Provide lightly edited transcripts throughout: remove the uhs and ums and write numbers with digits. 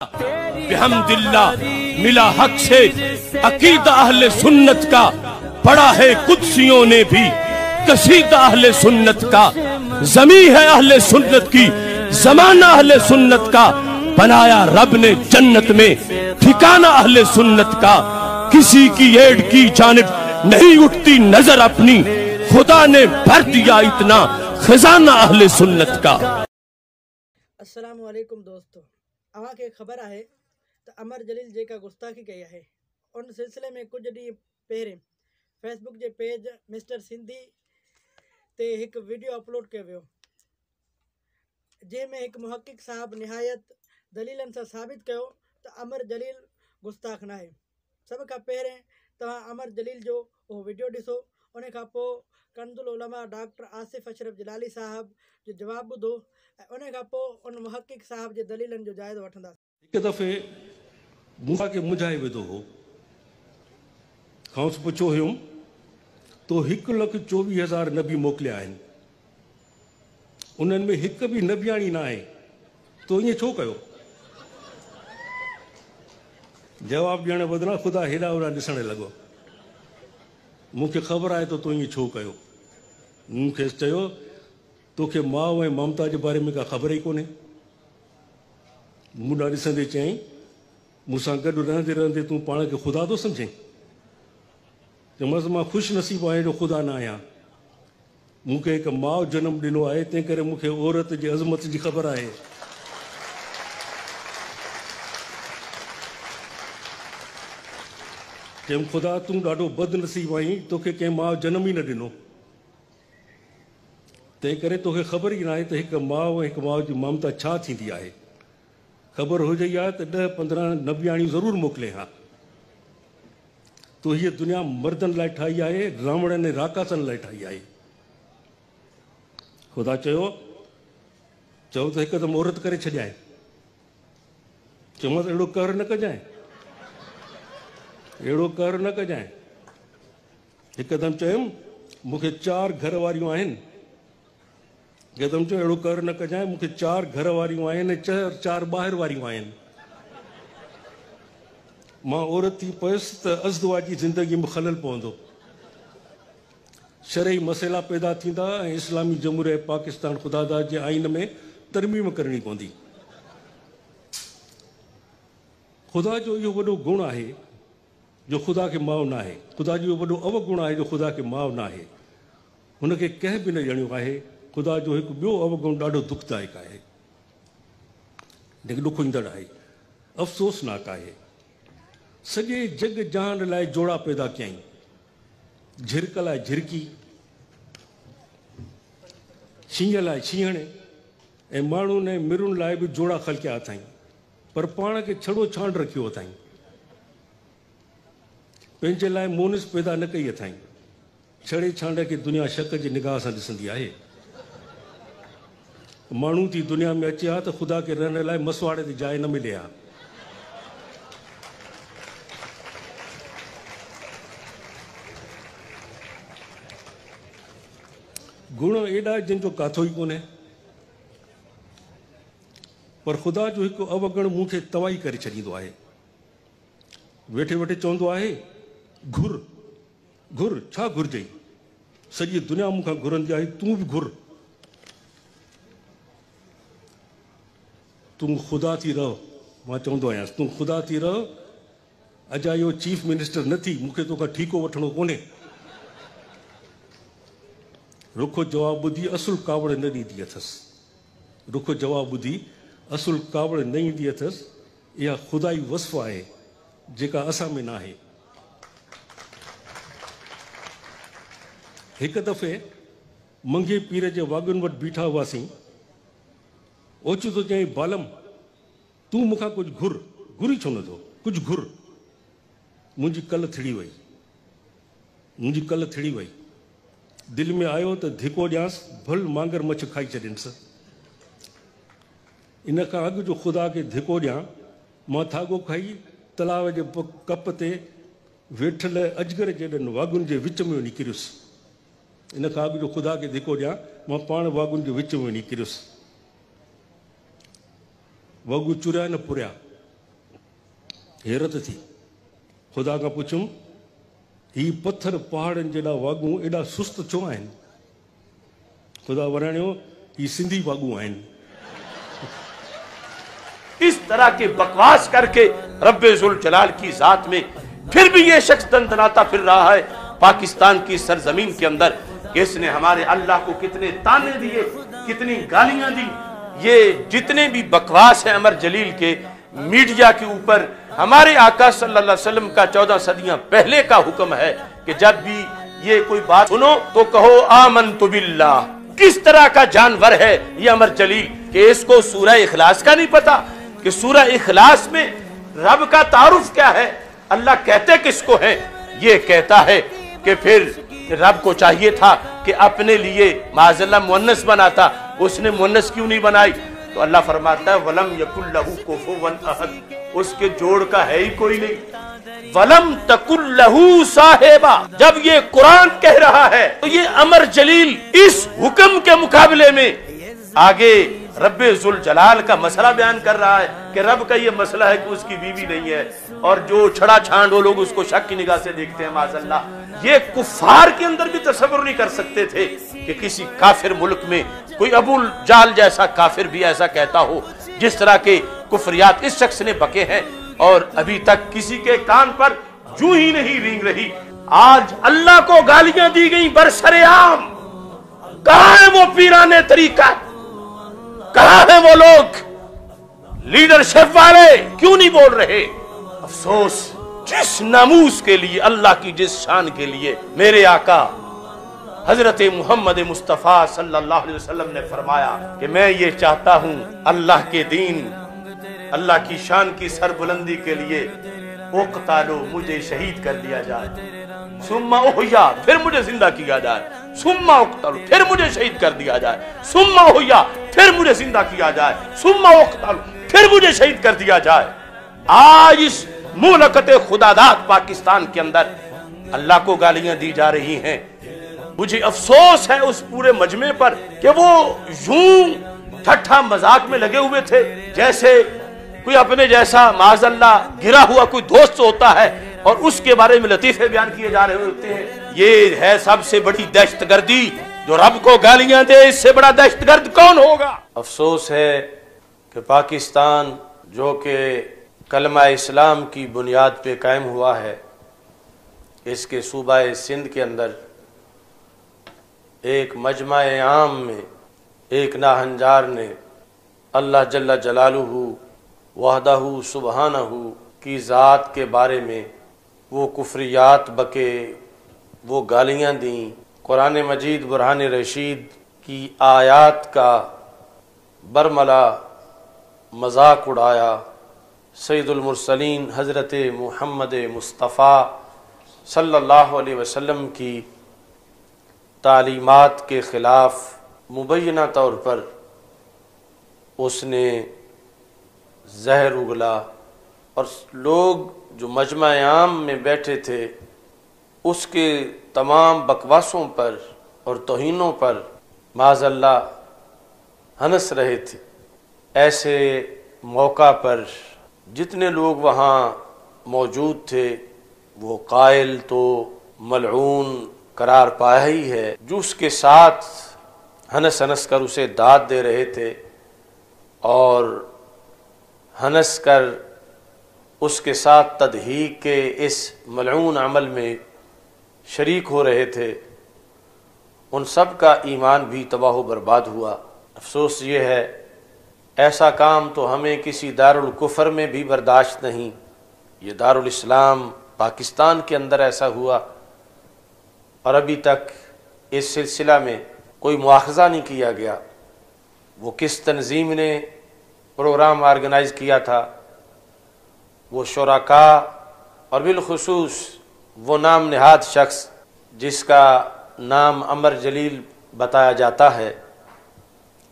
बिहम्दिल्लाह मिला हक से अकीदा अहले सुन्नत का, पढ़ा है कुदसियों ने भी कसीदा अहले सुन्नत का। ज़मी है अहले सुन्नत की, ज़माना अहले सुन्नत का, बनाया रब ने जन्नत में ठिकाना अहले सुन्नत का। किसी की एड़ की जानिब नहीं उठती नजर अपनी, खुदा ने भर दिया इतना खजाना अहले सुन्नत का। अस्सलाम वालेकुम दोस्तों, अवां खे ख़बर आहे त अमर जलील जेका गुस्ताखी कई आहे उन सिलसिले में कुछ ॾींहं पहिरें फेसबुक जे पेज मिस्टर सिंधी ते हिकु वीडियो अपलोड कयो वियो, जंहिंमें हिकु मुहक़िक़ साहब निहायत दलीलनि सां साबित कयो त अमर जलील गुस्ताख न आहे। सभ खां पहिरें तव्हां अमर जलील जो उहो वीडियो ॾिसो, उन खां पोइ कंज़ुल उलमा डॉक्टर आसिफ अशरफ जलाली साहब जो जवाबु ॿुधो ऐं उन खां पोइ उन मुहक़िक़ साहब जे दलीलनि जो जाइज़ो वठंदासीं। हिकु दफ़े मूंसां खे मुंझाए विधो हो, खां पुछियो हुयुमि तो 1,24,000 नबी मोकिलिया आहिनि, उन्हनि में हिकु बि नबियाणी न आहे, तो ईअं छो कयो? जवाबु ॾियण बदिरां ख़ुदा हेॾा होॾा ॾिसणु लॻो। मूंखे ख़बर आहे तो ईअं छो कयो। मूं खेसि चयो तोखे माउ ऐं ममता जे बारे में का ख़बर ई कोन्हे। मूं ॾांहुं ॾिसंदे चयईं मूंसां गॾु रहंदे रहंदे तूं पाण खे ख़ुदा थो सम्झें? चयोमांसि मां ख़ुशि नसीबु आहियां जो ख़ुदा न आहियां। मूंखे हिकु माउ जनमु ॾिनो आहे, तंहिं करे मूंखे औरत जी अज़मत जी ख़बर आहे। चयमि ख़ुदा तूं ॾाढो बदनसीबु आहीं, तोखे कंहिं माउ जनमु ई न ॾिनो, तंहिं करे तोखे ख़बर ई न आहे त हिकु माउ ऐं हिकु माउ जी ममता छा थींदी आहे। ख़बर हुजे आहे त 10-15 नबियाणियूं ज़रूरु मोकिले हा। तो हीअ दुनिया मर्दनि लाइ ठाही आहे, रावणनि ऐं राकासनि लाइ ठाही आहे। ख़ुदा चयो त हिकदमि औरत करे छॾिजांइ। चयोमांसि अहिड़ो कर न कजांइ, अहिड़ो कर न कजांइ। हिकदमि चयुमि मूंखे 4 घर वारियूं आहिनि। हिकदमि चयो अहिड़ो कर न कजांइ, मूंखे 4 घर वारियूं आहिनि ऐं 4 ॿाहिरि वारियूं आहिनि। मां औरत थी पयुसि त अज़दवा जी ज़िंदगी में ख़लल पवंदो, शरई मसइला पैदा थींदा ऐं इस्लामी जमहूरिया पाकिस्तान ख़ुदादाद जे आइन में तरमीम करणी पवंदी। ख़ुदा जो इहो वॾो गुण आहे जो ख़ुदा खे माउ न आहे। ख़ुदा जो इहो वॾो अवगुण आहे जो ख़ुदा खे माउ न आहे। हुनखे कंहिं बि न ॼणियो आहे। ख़ुदा जो हिकु ॿियो अवगुण ॾाढो दुखदायक आहे, जेको ॾुखु ईंदड़ आहे, अफ़सोसनाक आहे। सॼे जग जहान लाइ जोड़ा पैदा कयईं, झिरक लाइ झिरकी, शींहं लाइ शींहण ऐं माण्हुनि ऐं मिरुनि लाइ बि जोड़ा ख़लकिया अथई, पर पाण खे छड़ो छांड रखियो अथई। पंहिंजे लाइ मोनिस पैदा न कई अथई। छड़े छांड खे दुनिया शक जी निगाह सां ॾिसंदी आहे। माण्हू थी दुनिया में अचे हा त ख़ुदा खे रहण लाइ मसवाड़े ते जाइ न मिले हा। गुण एॾा जिन जो काथो ई कोन्हे, पर ख़ुदा जो हिकु अवगुण मूंखे तबाही करे छॾींदो आहे। वेठे वेठे चवंदो आहे घुर घुर, छा घुरिजई? सॼी दुनिया मूंखां घुरंदी आहे, तूं बि घुर। तूं ख़ुदा थी रह, मां चवंदो आहियां तूं ख़ुदा थी रह। अॼु इहो चीफ मिनिस्टर न थी, मूंखे तोखां ठीको वठणो कोन्हे। रुखो जवाबु ॿुधी असुल कावड़ न ॾींदी अथसि। रुखो जवाबु ॿुधी असुल कावड़ न ईंदी अथसि। इहा ख़ुदाई वस्फ़ आहे जेका असां में न आहे। हिकु दफ़े मंगे पीर जे वाॻुनि वटि बीठा हुआसीं। ओचितो चयईं बालम तूं मूंखां कुझु घुर। घुरी छो नथो? कुझु घुर। मुंहिंजी कल्ह थिड़ी वई। दिलि में आयो त धिको ॾियांसि, भल मांगर मछ खाई छॾियसि। इन खां अॻु जो ख़ुदा खे धिको ॾियां, मां थागो खाई तलाव जे कप ते वेठल अजगर जहिड़नि वाॻुनि जे विच में वञी किरियुसि। इन खां अॻु जो ख़ुदा खे धिको ॾियां, मां पाण वाॻुनि जे विच में वञी किरियुसि। वॻु चुरिया न पुरिया, हैरत थी। ख़ुदा खां पुछुमि ही पत्थर पहाड़नि जेॾा वाॻूं एॾा सुस्त छो आहिनि? ख़ुदा वराणियो ही सिंधी वाॻूं आहिनि। इस तरह के बकवास करके रब्बे जुल जलाल की जात में फिर भी ये शख्स दंदनाता फिर रहा है पाकिस्तान की सरजमीन के अंदर कि इसने हमारे अल्लाह को कितने ताने दिए, कितनी गालियां दी। ये जितने भी बकवास है अमर जलील के मीडिया के ऊपर, हमारे आका सल्लल्लाहु अलैहि वसल्लम का 14 सदियां पहले का हुक्म है कि जब भी ये कोई बात सुनो तो कहो आमनतु बिल्लाह। किस तरह का जानवर है ये अमर जलील कि इसको सूरह इखलास का नहीं पता कि सूरह इखलास में रब का तारुफ क्या है, अल्लाह कहते किसको है। ये कहता है कि फिर रब को चाहिए था कि अपने लिए माज़अल्लाह मुअन्नस बनाता, उसने मुअन्नस क्यों नहीं बनाई? तो अल्लाह फरमाता है वलम यकुल लहू कुफुवन अहद, उसके जोड़ का है ही कोई नहीं। वलम तकुल लहू साहिबा, जब ये कुरान कह रहा है तो ये अमर जलील इस हुक्म के मुकाबले में आगे रब्बे जुल जलाल का मसला बयान कर रहा है कि रब का ये मसला है कि उसकी बीवी नहीं है, और जो छड़ा छांड वो लोग उसको शक की निगाह से देखते हैं। माज़अल्लाह, ये कुफार के अंदर भी तसव्वुर नहीं कर सकते थे कि किसी काफिर मुल्क में कोई अबू जाल जैसा काफिर भी ऐसा कहता हो। जिस तरह के कुफरियात इस शख्स ने बके हैं और अभी तक किसी के कान पर जू ही नहीं रींग रही। आज अल्लाह को गालियां दी गई बरसरेआम। कहां है वो पीराने तरीका, कहां है वो लोग लीडरशिप वाले, क्यों नहीं बोल रहे? अफसोस, जिस नामूस के लिए, अल्लाह की जिस शान के लिए मेरे आका हजरत मोहम्मद मुस्तफ़ा सल्लल्लाहु अलैहि वसल्लम ने फरमाया कि मैं ये चाहता हूं अल्लाह के दीन, अल्लाह की शान की सरबुलंदी के लिए उक़तालो, मुझे शहीद कर दिया जाए, सुम्मा उहया, फिर मुझे जिंदा किया जाए, सुम्मा उक़तालो, फिर मुझे शहीद कर दिया जाए, सुम्मा उहया, फिर मुझे जिंदा किया जाए, सुम्मा उक़तालो, फिर मुझे शहीद कर दिया जाए। आज इस मुमलकत खुदादाद पाकिस्तान के अंदर अल्लाह को गालियां दी जा रही हैं। मुझे अफसोस है उस पूरे मजमे पर कि वो यूं ठट्ठा मजाक में लगे हुए थे जैसे कोई अपने जैसा माज़अल्लाह गिरा हुआ कोई दोस्त होता है और उसके बारे में लतीफे बयान किए जा रहे होते हैं। ये है सबसे बड़ी दहशतगर्दी, जो रब को गालियां दे, इससे बड़ा दहशतगर्द कौन होगा? अफसोस है कि पाकिस्तान जो कि कलमा इस्लाम की बुनियाद पे कायम हुआ है, इसके सूबा सिंध के अंदर एक मजमा-ए आम में एक नाहंजार ने अल्लाह जल्ला जलालुहु वहदहु सुबहानहु की ज़ात के बारे में वो कुफ्रियात बके, वो गालियाँ दी, कुरान मजीद बुरहान रशीद की आयात का बरमला मजाक उड़ाया, सैयदुल मुरसलीन हज़रत मुहम्मद मुस्तफ़ा सल्लल्लाहु अलैहि वसल्लम की तालीमात के ख़िलाफ़ मुबैना तौर पर उसने जहर उगला, और लोग जो मजमा-ए आम में बैठे थे उसके तमाम बकवासों पर और तौहीनों पर माज़अल्लाह हंस रहे थे। ऐसे मौका पर जितने लोग वहाँ मौजूद थे वो कायल तो मलऊन करार पाया ही है, जो उसके साथ हंस हंस कर उसे दाद दे रहे थे और हंस कर उसके साथ तदहीक के इस मलऊन अमल में शरीक हो रहे थे, उन सब का ईमान भी तबाह बर्बाद हुआ। अफसोस ये है, ऐसा काम तो हमें किसी दारुल कुफर में भी बर्दाश्त नहीं। ये दारुल इस्लाम पाकिस्तान के अंदर ऐसा हुआ और अभी तक इस सिलसिला में कोई मुआखज़ा नहीं किया गया। वो किस तंजीम ने प्रोग्राम ऑर्गेनाइज किया था, वो शुरका और बिलखुसूस वो नाम नहाद शख्स जिसका नाम अमर जलील बताया जाता है,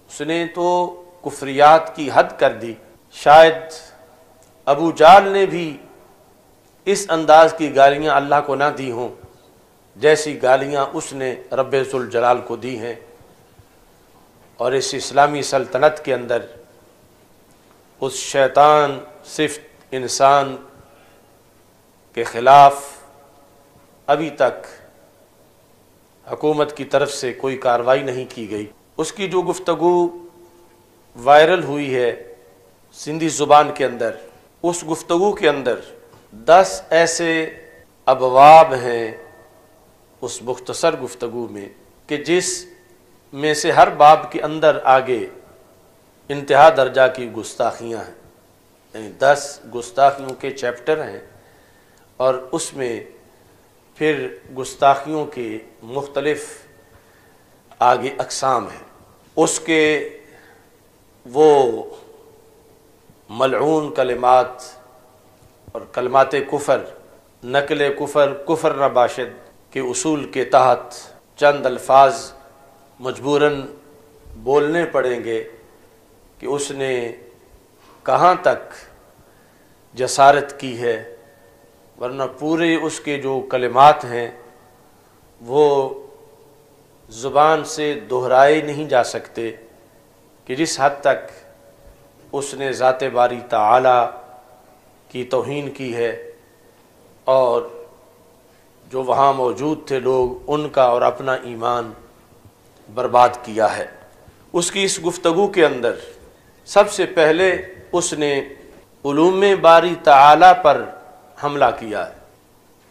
उसने तो कुफ्रियात की हद कर दी। शायद अबू जाल ने भी इस अंदाज की गालियाँ अल्लाह को ना दी हों जैसी गालियाँ उसने रब्बे जुल जलाल को दी हैं। और इस इस्लामी सल्तनत के अंदर उस शैतान सिफ्त इंसान کے خلاف ابھی تک حکومت کی طرف سے کوئی کارروائی نہیں کی گئی۔ اس کی جو گفتگو وائرل ہوئی ہے سندھی زبان کے اندر، اس گفتگو کے اندر 10 ایسے ابواب ہیں اس مختصر گفتگو میں کہ جس میں سے ہر باب کے اندر آگے انتہا درجہ کی گستاخیاں ہیں، یعنی 10 گستاخیوں کے چیپٹر ہیں اور اس میں پھر گستاخیوں کے مختلف آگے اقسام ہیں۔ اس کے وہ ملعون کلمات اور کلمات کفر، نقل کفر، کفر نہ باشد کے اصول کے تحت چند الفاظ مجبوراً بولنے پڑیں گے کہ اس نے کہاں تک جسارت کی ہے، ورنہ پورے اس کے جو کلمات ہیں وہ زبان سے دہرائے نہیں جا سکتے کہ جس حد تک اس نے ذات باری تعالی کی توہین کی ہے اور جو وہاں موجود تھے لوگ ان کا اور اپنا ایمان برباد کیا ہے۔ اس کی اس گفتگو کے اندر سب سے پہلے اس نے علوم باری تعالی پر حملہ کیا ہے۔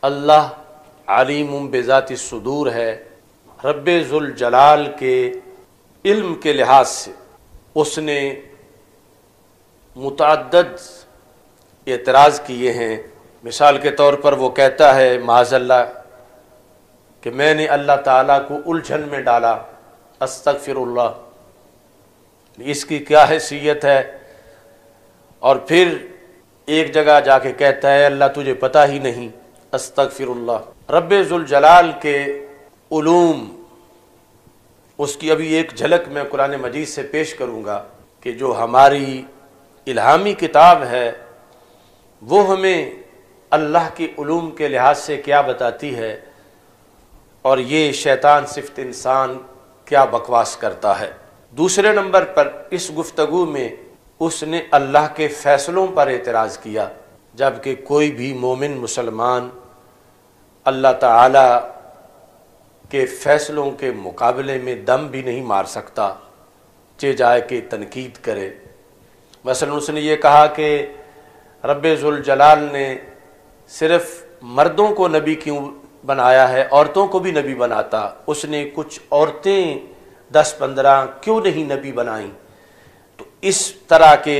اللہ علیم بذات الصدور ہے، رب ذوالجلال کے علم کے لحاظ سے اس نے متعدد اعتراض کیے ہیں۔ مثال کے طور پر وہ کہتا ہے معاذ اللہ کہ میں نے اللہ تعالیٰ کو الجھن میں ڈالا، استغفر اللہ، اس کی کیا حیثیت ہے؟ اور پھر ایک جگہ جا کے کہتا ہے اللہ تجھے پتہ ہی نہیں، استغفر اللہ۔ رب ذوالجلال کے علوم، اس کی ابھی ایک جھلک میں قرآن مجید سے پیش کروں گا کہ جو ہماری الہامی کتاب ہے وہ ہمیں اللہ کے علوم کے لحاظ سے کیا بتاتی ہے اور یہ شیطان صفت انسان کیا بکواس کرتا ہے۔ دوسرے نمبر پر اس گفتگو میں اس نے اللہ کے فیصلوں پر اعتراض کیا، جبکہ کوئی بھی مومن مسلمان اللہ تعالی کے فیصلوں کے مقابلے میں دم بھی نہیں مار سکتا، چہ جائے کہ تنقید کرے۔ مثلا اس نے یہ کہا کہ رب ذوالجلال نے صرف مردوں کو نبی کیوں بنایا ہے، عورتوں کو بھی نبی بناتا، اس نے کچھ عورتیں 10-15 کیوں نہیں نبی بنائیں؟ تو اس طرح کے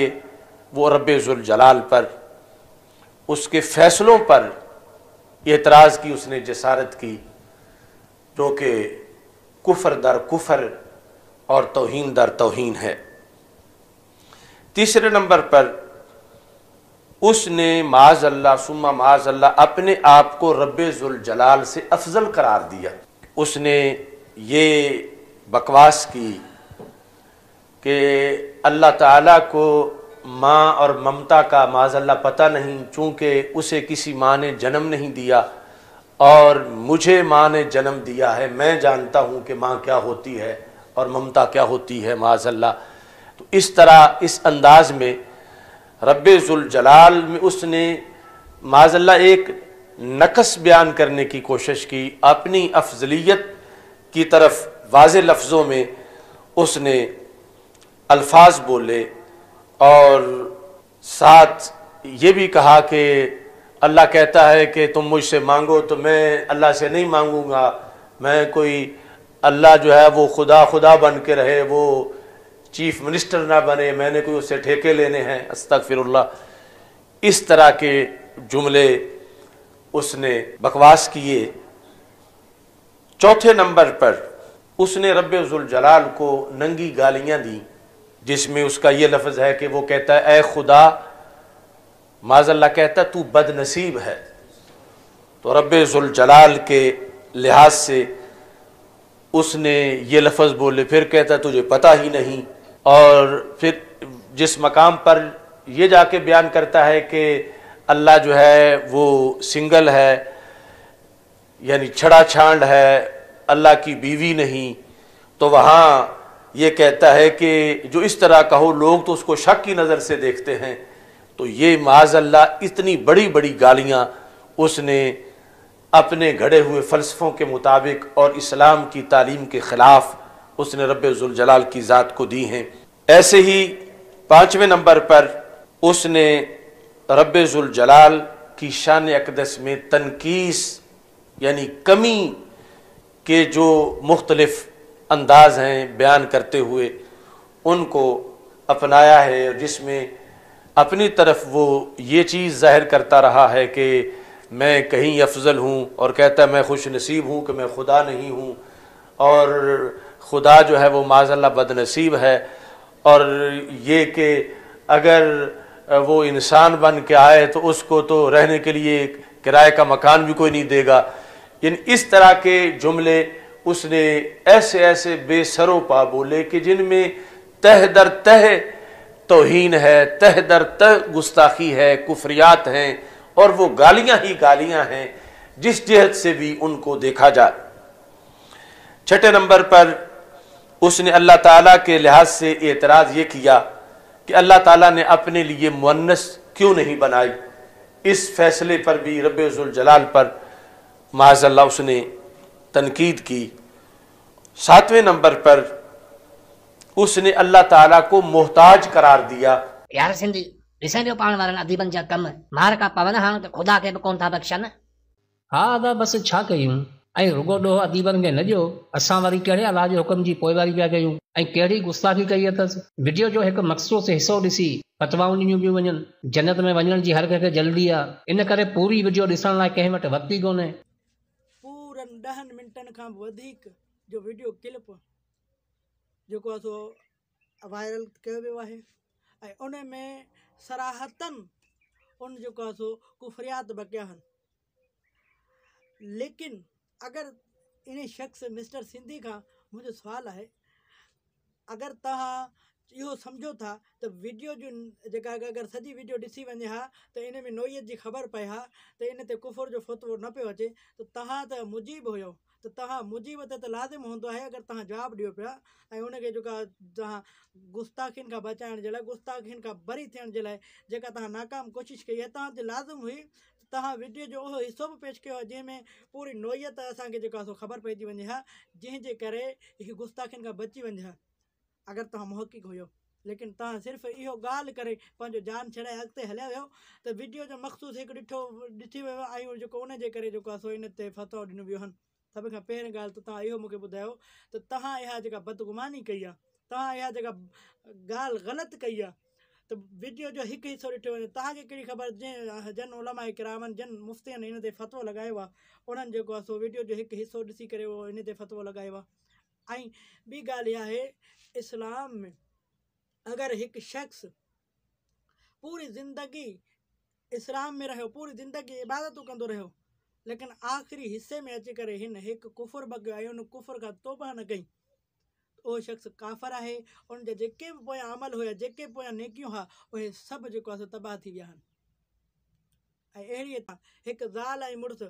وہ رب ذوالجلال پر، اس کے فیصلوں پر اعتراض کی اس نے جسارت کی، جو کہ کفر در کفر اور توہین در توہین ہے۔ تیسرے نمبر پر اس نے معاذ اللہ ثم معاذ اللہ اپنے آپ کو رب ذوالجلال سے افضل قرار دیا۔ اس نے یہ بکواس کی کہ اللہ تعالیٰ کو ماں اور ممتا کا معاذ اللہ پتہ نہیں، چونکہ اسے کسی ماں نے جنم نہیں دیا اور مجھے ماں نے جنم دیا ہے، میں جانتا ہوں کہ ماں کیا ہوتی ہے اور ممتا کیا ہوتی ہے معاذ اللہ۔ تو اس طرح اس انداز میں رب ذوالجلال میں اس نے معاذ اللہ ایک نقص بیان کرنے کی کوشش کی، اپنی افضلیت کی طرف واضح لفظوں میں اس نے الفاظ بولے اور ساتھ یہ بھی کہا کہ اللہ کہتا ہے کہ تم مجھ سے مانگو تو میں اللہ سے نہیں مانگوں گا، میں کوئی اللہ جو ہے وہ خدا خدا بن کے رہے، وہ چیف منسٹر نہ بنے، میں نے کوئی اس سے ٹھیکے لینے ہیں، استغفر اللہ۔ اس طرح کے جملے اس نے بکواس کیے۔ چوتھے نمبر پر اس نے رب ذوالجلال کو ننگی گالیاں دی، جس میں اس کا یہ لفظ ہے کہ وہ کہتا ہے اے خدا، معاذ اللہ کہتا ہے تو بد نصیب ہے۔ تو رب ذوالجلال کے لحاظ سے اس نے یہ لفظ بولے، پھر کہتا ہے تجھے پتہ ہی نہیں، اور پھر جس مقام پر یہ جا کے بیان کرتا ہے کہ اللہ جو ہے وہ سنگل ہے، یعنی چھڑا چھانڈ ہے، اللہ کی بیوی نہیں، تو وہاں یہ کہتا ہے کہ جو اس طرح کہو لوگ تو اس کو شک کی نظر سے دیکھتے ہیں۔ تو یہ معاذ اللہ اتنی بڑی بڑی گالیاں उसने अपने घड़े हुए फ़लसफ़ों के मुताबिक और इस्लाम की तालीम के ख़िलाफ़ उसने रब्बे ज़ुल जलाल की ज़ात को दी हैं। ऐसे ही 5वें नंबर पर उसने रब्बे ज़ुल जलाल की शान अक़दस में तनकीस यानी कमी के जो मुख्तलिफ़ अंदाज़ हैं बयान करते हुए उनको अपनाया है, जिसमें अपनी तरफ वो ये चीज़ ज़ाहिर करता रहा है कि मैं कहीं अफजल हूँ और कहता है मैं खुश नसीब हूँ कि मैं खुदा नहीं हूँ, और खुदा जो है वो माज़अल्लाह बदनसीब है, और ये कि अगर वो इंसान बन के आए तो उसको तो रहने के लिए किराए का मकान भी कोई नहीं देगा। इन इस तरह के जुमले उसने ऐसे ऐसे बेसरो पा बोले कि जिनमें तह दर तह तौहीन है, तह दर तह गुस्ताखी है, कुफरियात हैं, और वो गालियां ही गालियां हैं जिस जहत से भी उनको देखा जाए। 6ठे नंबर पर उसने अल्लाह ताला के लिहाज से एतराज़ ये किया कि अल्लाह ताला ने अपने लिए मुअन्नस क्यों नहीं बनाई। इस फैसले पर भी रब्बे ज़ुल जलाल पर माज़अल्लाह उसने तनकीद की। 7वें नंबर पर उसने अल्लाह ताला को मोहताज करार दिया। यार सिंधी ॾिसण ॾियो पाण वारनि अदीबनि जा कम, मार का पवन हाणे त ख़ुदा खे बि कोन था बख़्शनि। हा अदा बसि छा कयूं, ऐं रुगो ॾोह अदीबनि खे न ॾियो, असां वरी कहिड़े अलाह जे हुकम जी पोइवारी पिया कयूं ऐं कहिड़ी गुस्ताखी कई अथसि। वीडियो जो हिकु मख़सूस हिसो ॾिसी फतवाऊं ॾिनियूं पियूं वञनि। जन्नत में वञण जी हर कंहिंखे जल्दी आहे, इन करे पूरी वीडियो ॾिसण लाइ कंहिं वटि वक़्तु ई कोन्हे। पूरनि 10 मिंटनि खां वधीक जो वीडियो क्लिप जेको आहे सो वायरल कयो वियो आहे ऐं उन में सराहतन उन जेको आहे सो कुफरियात बकिया आहिनि। लेकिन अगर इन शख़्स मिस्टर सिंधी खां मुंहिंजो सुवाल आहे, अगर तव्हां इहो सम्झो था त वीडियो जो जेका अगर सॼी वीडियो ॾिसी वञे हा त इन में नोयत जी ख़बर पए हा त इन ते कुफर जो फतवो न पियो अचे त तव्हां त मुजीब हुयो, त तव्हां मुजीब त लाज़िम हूंदो आहे अगर तव्हां जवाबु ॾियो पिया ऐं उनखे जेका तव्हां गुस्ताखियुनि खां बचाइण जे लाइ, गुस्ताखियुनि खां बरी थियण जे लाइ जेका तव्हां नाकाम कोशिशि कई आहे, तव्हां ते लाज़िम हुई तव्हां वीडियो जो उहो हिसो बि पेश कयो आहे जंहिंमें पूरी नोयत असांखे जेका सो ख़बर पइजी वञे हा, जंहिंजे करे हीअ गुस्ताखियुनि खां बची वञे हा अगर तव्हां मुहक़िक़ हुयो। लेकिन तव्हां सिर्फ़ु इहो ॻाल्हि करे पंहिंजो जान छॾाए अॻिते हलिया वियो त वीडियो जो मख़सूस हिकु ॾिठी वियो आहे ऐं जेको उनजे करे जेको आहे सो इन ते फतवा ॾिनो वियो आहिनि। सभ खां पहिरीं ॻाल्हि त तव्हां इहो मूंखे ॿुधायो त तव्हां इहा जेका बदगुमानी कई आहे, तव्हां इहा जेका ॻाल्हि ग़लति कई आहे, त वीडियो जो हिकु हिसो ॾिठो वञे, तव्हांखे कहिड़ी ख़बर जन उलमा किरामनि जन मुफ़्तियुनि इन ते फतवो लॻायो आहे, उन्हनि जेको आहे सो वीडियो जो हिकु हिसो ॾिसी करे उहो इन ते फतवो लॻायो आहे। ऐं ॿी ॻाल्हि इहा आहे, इस्लाम में अगरि हिकु शख़्स पूरी ज़िंदगी इस्लाम में रहियो, पूरी ज़िंदगी इबादतूं कंदो रहियो, लेकिन आख़िरी हिस्से में अची करे हिन हिकु कुफर बगियो ऐं उन कुफर खां तौबा न कई, उहो शख़्स काफ़र आहे। उन जा जेके बि पोयां अमल हुया, जेके पोयां नेकियूं हुआ, उहे सभु जेको आहे तबाह थी विया आहिनि। ऐं अहिड़ीअ हिकु ज़ाल ऐं मुड़ुसु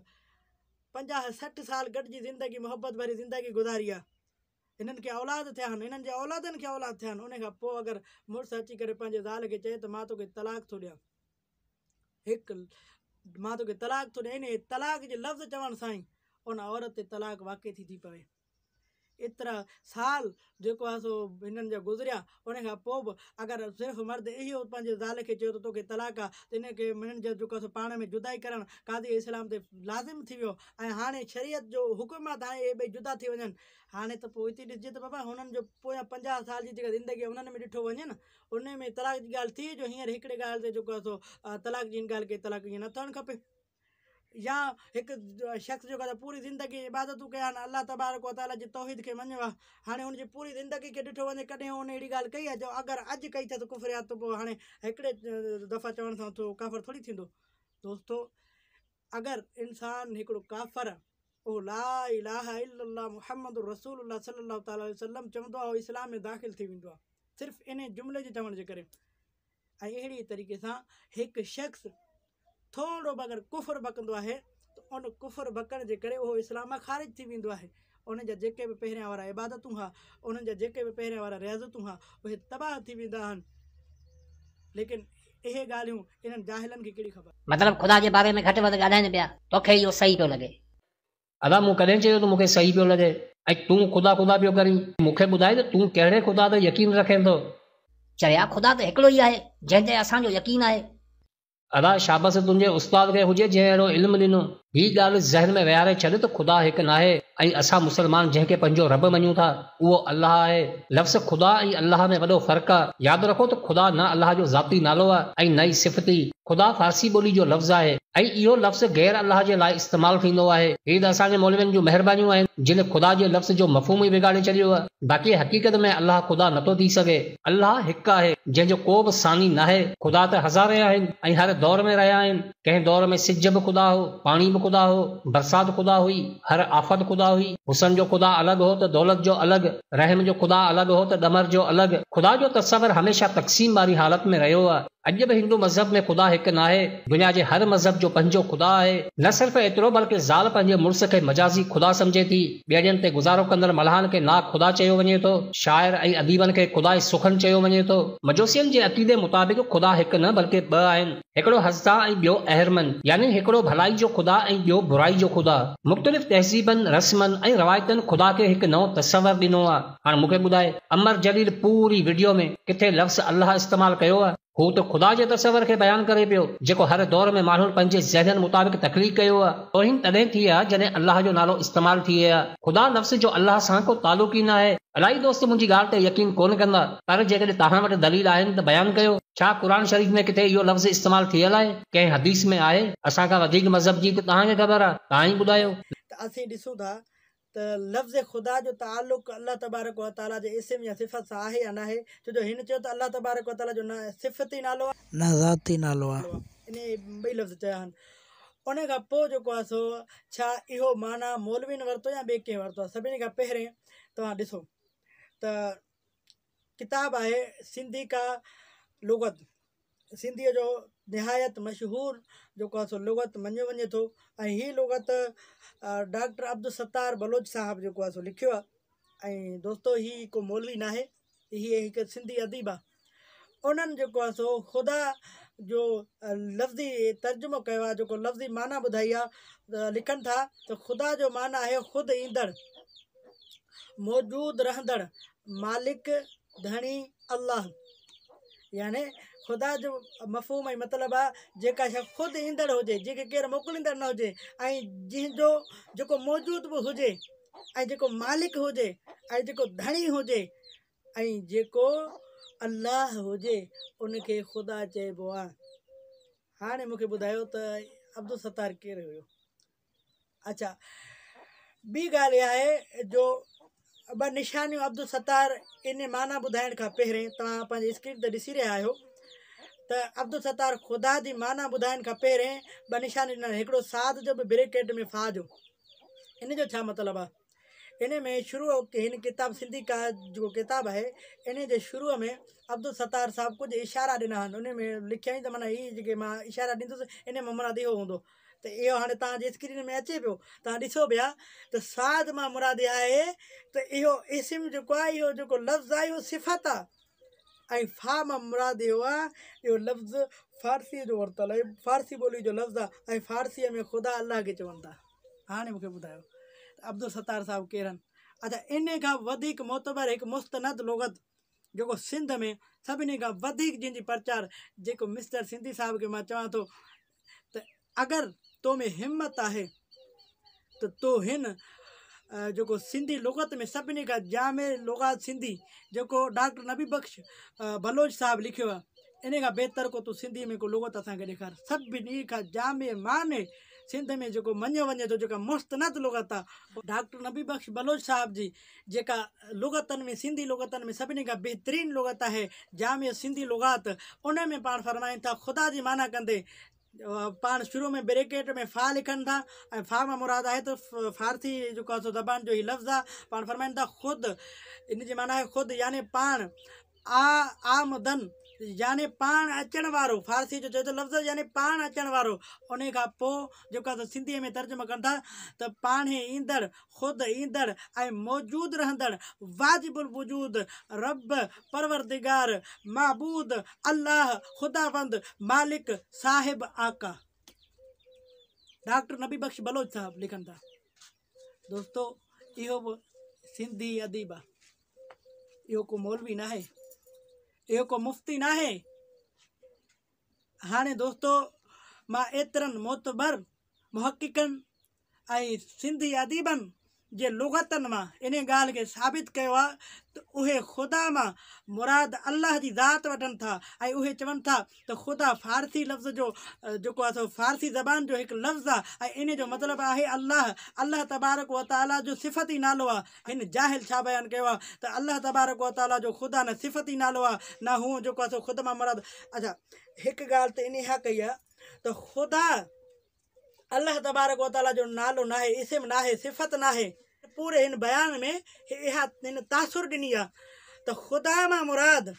50-60 साल गॾिजी ज़िंदगी मोहबत भरी ज़िंदगी गुज़ारी आहे, हिननि खे औलाद थिया आहिनि, हिननि जे औलादनि खे औलाद थिया आहिनि, उन खां पोइ अगरि मुड़ुसु अची करे पंहिंजे ज़ाल खे चए त मां तोखे तलाक थो ॾियां, मां तोखे तलाक थो ॾियां, इन तलाक जे लफ़्ज़ चवण सां ई उन औरत ते तलाक वाक़ई थी पवे। एतिरा साल जेको आहे सो हिननि जा गुज़रिया, उन खां पोइ बि अगरि सिर्फ़ु मर्द इहो पंहिंजे ज़ाल खे चयो त तोखे तलाक आहे, त इनखे हिननि जो जेको आहे पाण में जुदाई करणु कादी इस्लाम ते लाज़िम थी वियो। ऐं हाणे शरीयत जो हुकुम आहे त हाणे इहे ॿई जुदा थी वञनि। हाणे त पोइ हिते ॾिसजे त बाबा हुननि जो पोयां 50 साल जी जेका ज़िंदगी आहे उन्हनि में ॾिठो वञे न, उन में तलाक जी ॻाल्हि थी जो हींअर हिकिड़े ॻाल्हि ते जेको आहे सो तलाक जी ॻाल्हि के तलाक ईअं न थियणु खपे। या हिकु शख़्स जेको आहे पूरी ज़िंदगी इबादतूं कया आहिनि, अलाह तबारक व तआला जी तौहीद खे मञियो आहे, हाणे हुनजी पूरी ज़िंदगी खे ॾिठो वञे कॾहिं हुन अहिड़ी ॻाल्हि कई आहे जो अगरि अॼु कई अथसि कुफरियात, त पोइ हाणे हिकिड़े दफ़ा चवण सां थो काफ़र थोरी थींदो। दोस्तो, अगरि इंसानु हिकिड़ो काफ़र उहो ला इलाहा इल्लल्लाह मुहम्मद रसूलुल्लाह सल्लल्लाहु तआला अलैहि वसल्लम चवंदो आहे, उहो इस्लाम में दाख़िल थी वेंदो आहे सिर्फ़ु इन जुमिले जे चवण जे करे। ऐं अहिड़ी तरीक़े सां हिकु शख़्स थोरो बि अगरि कुफर बकंदो आहे त उन कुफर बकण जे करे उहो इस्लाम मां ख़ारिज थी वेंदो आहे। उन जा जेके बि पहिरियां वारा इबादतूं हुआ, उन्हनि जा जेके बि पहिरियां वारा रियाज़तूं हुआ, उहे तबाह थी वेंदा आहिनि। लेकिन इहे ॻाल्हियूं इन्हनि जाहिलनि खे कहिड़ी ख़बर। मतिलबु ख़ुदा जे बारे में घटि वधि ॻाल्हाइनि पिया, तोखे इहो सही पियो लॻे? अदा मूं कॾहिं चयो त मूंखे सही पियो लॻे? ऐं तूं ख़ुदा ख़ुदा पियो करीं, मूंखे ॿुधाए त तूं कहिड़े ख़ुदा ते यकीन रखे थो? चया ख़ुदा त हिकिड़ो ई आहे जंहिं ते असांजो यकीन आहे। अदा शाबस तुंहिंजे उस्ताद खे हुजे जंहिं अहिड़ो इल्मु ॾिनो। हीअ ॻाल्हि ज़हन में विहारे छॾ त ख़ुदा हिकु नाहे ऐं असां मुस्लमान जंहिंखे पंहिंजो रब मञूं था उहो अल्लाह आहे। लफ़्ज़ ख़ुदा ऐं अल्लाह में वॾो फ़र्क़ु आहे। यादि रखो त ख़ुदा न अल्लाह जो ज़ाती नालो आहे ऐं न ई सिफ़ती। ख़ुदा फारसी ॿोली जो लफ़्ज़ आहे ऐं इहो लफ़्ज़ गैर अल्लाह जे लाइ इस्तेमालु थींदो आहे। हीअ त असांजे मौलवियुनि जूं महिरबानियूं आहिनि जिन ख़ुदा जे लफ़्ज़ जो मफ़हूम ई बिगाड़े छॾियो आहे। बाक़ी हक़ीक़त में अल्लाह ख़ुदा नथो थी सघे। अल्लाह हिकु आहे जंहिंजो को बि सानी नाहे। ख़ुदा त हज़ारे आहिनि ऐं हर दौर में रहिया आहिनि। कंहिं दौर में सिज बि ख़ुदा हो, पाणी बि ख़ुदा हो, बरसात ख़ुदा हुई, हर आफ़त ख़ुदा हुई। हुसन जो ख़ुदा अलॻि हो त दौलत जो अलॻि, रहम जो ख़ुदा अलॻि हो त ॾमर जो अलॻि। ख़ुदा जो तसवर हमेशा तक़सीम वारी हालत में रहियो आहे। अॼु बि हिंदू मज़हब में ख़ुदा हिकु नाहे। दुनिया जे हर मज़हब जो पंहिंजो ख़ुदा आहे। न सिर्फ़ एतिरो बल्कि ज़ाल पंहिंजे मुड़ुस खे मजाज़ी ख़ुदा सम्झे थी। ॿियनि ते गुज़ारो कंदड़ मल्हान खे नाक ख़ुदा चयो वञे थो। शाइर ऐं अदीबनि खे ख़ुदा सुखन चयो वञे थो। मजूसियनि जे अक़ीदे मुताबिक़ ख़ुदा हिकु न बल्कि ॿ आहिनि। हिकिड़ो हस्दा ऐं ॿियो अहरमन, यानी हिकिड़ो भलाई जो ख़ुदा ऐं ॿियो बुराई जो ख़ुदा। मुख़्तलिफ़ तहज़ीबनि, रस्मनि ऐं रवायतनि ख़ुदा खे हिकु नओं तसवर ॾिनो आहे। हाणे मूंखे ॿुधाए, अमर जलील पूरी वीडियो में किथे लफ़्ज़ अल्लाह इस्तेमालु कयो आहे? हू त ख़ुदा जे तसवर खे बयानु करे पियो जेको हर दौर में माण्हुनि पंहिंजे ज़हननि मुताबिक़ तख़लीक़ कयो आहे। तौहीन तॾहिं थी आहे जॾहिं अल्लाह जो नालो इस्तेमालु थी वियो आहे। ख़ुदा लफ़्ज़ जो अल्लाह सां को तालुक़ ई न आहे। इलाही दोस्त मुंहिंजी ॻाल्हि ते यकीन कोन कंदा, पर जेकॾहिं तव्हां वटि दलील आहिनि त बयानु कयो। छा क़ुर शरीफ़ में किथे इहो लफ़्ज़ इस्तेमालु थियल आहे? कंहिं हदीस में आहे? असांखां वधीक मज़हब जी त तव्हांखे ख़बर आहे, तव्हां ई ॿुधायो। त असीं ॾिसूं था त लफ़्ज़ ख़ुदा जो ताल्लुक़ अल्लाह तबारक व ताला जे इस्म या सिफ़त सां आहे या न आहे। छो जो हिन चयो त अल्लाह तबारक व ताला जो न सिफ़ती नालो आहे न ज़ाती नालो आहे। इन ॿई लफ़्ज़ चया आहिनि। उन खां पोइ जेको आहे सो छा इहो माना मौलवियुनि वरितो या ॿिए कंहिं वरितो आहे? सभिनी खां पहिरें तव्हां ॾिसो त किताबु आहे सिंधी का लुग़त। सिंधीअ जो निहायत मशहूरु जेको आहे सो लुग़त मञियो वञे थो ऐं हीअ लुग़त डॉक्टर अब्दुल सत्तार बलोच साहिबु जेको आहे सो लिखियो आहे। ऐं दोस्तो हीअ को मौलवी न आहे, हीअ हिकु सिंधी अदीब आहे। उन्हनि जेको आहे सो ख़ुदा जो लफ़्ज़ी तर्जुमो कयो आहे, जेको लफ़्ज़ी माना ॿुधाई आहे। लिखनि था त ख़ुदा जो माना आहे ख़ुदि ईंदड़, मौजूदु रहंदड़, मालिक, धणी, अल्लाह। याने ख़ुदा जो मफ़हूम ऐं मतिलबु आहे जेका शइ ख़ुदि ईंदड़ हुजे, जेके केरु मोकिलींदड़ न हुजे ऐं जंहिंजो जेको मौजूदु बि हुजे ऐं जेको मालिक हुजे ऐं जेको धणी हुजे ऐं जेको अल्लाह हुजे, उनखे ख़ुदा चइबो आहे। हाणे मूंखे ॿुधायो त अब्दुल सत्तार केरु हुयो? अच्छा, ॿी ॻाल्हि इहा आहे जो ॿ निशानियूं अब्दुल सत्तार इन माना ॿुधाइण खां पहिरें तव्हां पंहिंजे स्क्रीन ते ॾिसी रहिया आहियो त अब्दुल सत्तार ख़ुदा जी माना ॿुधाइण खां पहिरें ॿ निशानी ॾिना। हिकिड़ो साद जो बि ब्रेकेट में फा जो। इन जो छा मतिलबु आहे? इन में शुरूअ हिन किताब सिंधी का जेको किताबु आहे इन जे शुरूअ में अब्दुल सत्तार साहिबु कुझु इशारा ॾिना आहिनि। उन में लिखियईं त माना हीअ जेके मां इशारा ॾींदुसि इन में मुराद इहो हूंदो। त इहो हाणे तव्हांजे स्क्रीन में अचे पियो, तव्हां ॾिसो पिया त साद मां मुराद आहे त इहो इस्म जेको आहे, इहो जेको लफ़्ज़ आहे इहो सिफ़त आहे ऐं फा मां मुराद इहो आहे इहो लफ़्ज़ फारसीअ जो वरितलु आहे, फारसी ॿोली जो लफ़्ज़ आहे ऐं फारसीअ में ख़ुदा अल्लाह खे चवनि था। हाणे मूंखे ॿुधायो अब्दुल सत्तार साहिबु केरु आहिनि? अच्छा, इन खां वधीक मोतबर हिकु मुस्तनद लुग़त जेको सिंध में सभिनी खां वधीक जंहिंजी प्रचार जेको मिस्टर सिंधी साहिब खे मां चवां थो त अगरि तो में हिमत आहे त तो हिन जेको सिंधी लुग़त में सभिनी खां जामे लुग़ात सिंधी जेको डॉक्टर नबी बख्श बलोच साहिबु लिखियो आहे, इन खां बहितर को तूं सिंधी में को लुग़त असांखे ॾेखार। सभिनी खां जामे माने सिंध में जेको मञियो वञे थो जेका मुस्तनद लुग़त आहे डॉक्टर नबी बख्श बलोच साहिब जी जेका लुग़तनि में सिंधी लुग़तनि में सभिनी खां बहितरीनु लुग़त आहे जामे सिंधी लुग़ात। उन में पाण फरमाइनि था ख़ुदा जी माना कंदे पाण शुरू में ब्रेकेट में फा लिखनि था ऐं फा मां मुराद आहे त फारसी जेको आहे सो ज़बान जो ई लफ़्ज़ आहे। पाण फरमाइनि था ख़ुदि, इन जी माना आहे ख़ुदि, यानी पाण आमदन यानी पाण अचण वारो, फारसी जो चए थो लफ़्ज़ यानी पाण अचण वारो। उन खां पोइ जेको आहे सिंधीअ में तर्जुमो कनि था त पाणे ईंदड़, ख़ुदि ईंदड़ ऐं मौजूदु रहंदड़, वाजिबुल वजूद, रब, परवरदिगार, महबूद, अल्लाह, खुदाबंद, मालिक, साहिब, आका। डॉक्टर नबी बख्श बलोच साहब लिखनि था। दोस्तो इहो बि सिंधी अदीब आहे, इहो को मौलवी न आहे, इहो को मुफ़्ती न आहे। हाणे दोस्तो मां एतिरनि मोतबर मुहक़िक़नि ऐं सिंधी अदीबनि जे लुग़तनि मां इन ॻाल्हि खे साबित कयो आहे त उहे ख़ुदा मां मुराद अल्लाह जी ज़ात वठनि था ऐं उहे चवनि था त ख़ुदा फ़ारसी लफ़्ज़ जो जेको आहे सो फ़ारसी ज़बान जो हिकु लफ़्ज़ आहे ऐं इन जो मतिलबु आहे अल्लाह। अल्लाह तबारक व ताला जो सिफ़ती नालो आहे। हिन जाहिल छा बयानु कयो आहे त अल्लाह तबारक व ताला जो ख़ुदा न सिफ़ती नालो आहे न हू जेको आहे सो ख़ुदि मां मुराद। अच्छा हिकु ॻाल्हि त इन इहा कई आहे त ख़ुदा अल्लाह तबारक व ताला जो नालो न आहे, इस्म न आहे, सिफ़त न आहे। पूरे हिन बयान में इहा हिन तासुर ॾिनी आहे त ख़ुदा मां मुराद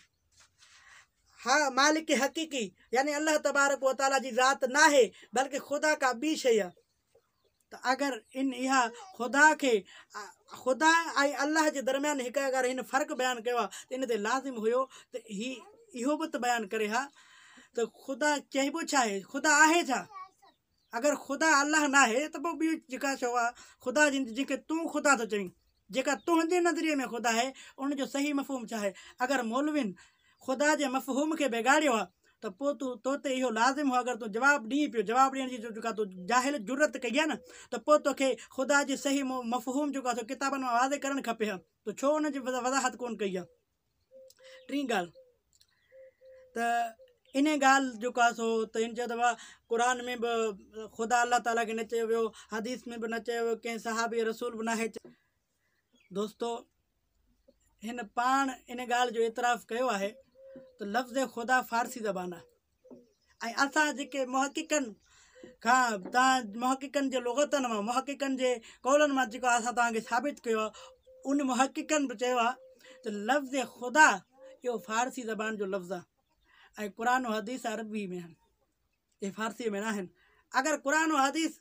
हा मालिक हक़ीक़ी यानी अल्लाह तबारक व ताला जी ज़ात न आहे बल्कि ख़ुदा का ॿी शइ आहे। त अगरि इन इहा ख़ुदा खे ख़ुदा ऐं अल्लाह जे दरमियान हिकु अगरि हिन फ़र्क़ु बयानु कयो आहे त इन ते लाज़िम हुयो त इहो बि त बयानु करे हा त ख़ुदा चइबो छा आहे, ख़ुदा आहे छा। अगरि ख़ुदा अल्लाह न आहे त पोइ ॿी जेका शइ आहे ख़ुदा जंहिंखे तूं ख़ुदा थो चवीं, जेका तुंहिंजे नज़रिए में ख़ुदा आहे उनजो सही मफ़हूम छा आहे। अगरि मौलविन ख़ुदा जे मफ़हूम खे बिगाड़ियो आहे त पोइ तो ते इहो लाज़िम हो अगरि तूं जवाबु ॾीं पियो, जवाबु ॾियण जी जेका तूं जाहिल जुरत कई आहे न त पोइ तोखे ख़ुदा जी सही मफ़हूम जेको आहे किताबनि मां वाज़े करणु खपे हा। तो छो उनजी वज़ाहत कोन कई आहे। टीं ॻाल्हि त इन ॻाल्हि जेको आहे सो त हिन चयो अथव क़ुर में बि ख़ुदा अल्लाह ताला खे न चयो वियो, हदीस में बि न चयो वियो, कंहिं सहाबी रसूल बि न आहे। दोस्तो हिन पाण इन ॻाल्हि जो एतिराफ़ कयो आहे त लफ़्ज़ ख़ुदा फ़ारसी ज़बान आहे ऐं असां जेके मुहक़िक़नि खां तव्हां मुहक़िक़नि जे लुग़तनि मां मुहक़िक़नि जे कौलनि मां जेको असां तव्हांखे साबित कयो आहे उन मुहक़िक़नि बि चयो आहे त लफ़्ज़ ख़ुदा इहो फ़ारसी ज़बान जो लफ़्ज़ आहे ऐं क़ुर हदीस अरबी में आहिनि, इहे फ़ारसीअ में न आहिनि। अगरि क़ुर हदीस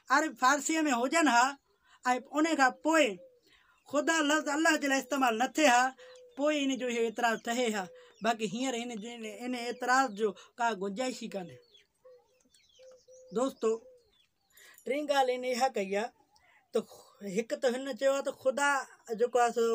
फ़ारसीअ में हुजनि हा ऐं उन खां पोइ ख़ुदा लफ़्ज़ अल्लाह जे लाइ इस्तेमालु न थिए हा पोइ इन जो इहो एतिराज़ ठहे हा। बाक़ी हींअर इन एतिराज़ जो का गुंजाइश ई कान्हे। दोस्तो टीं ॻाल्हि इन इहा कई आहे त हिकु त हिन चयो आहे त ख़ुदा जेको आहे सो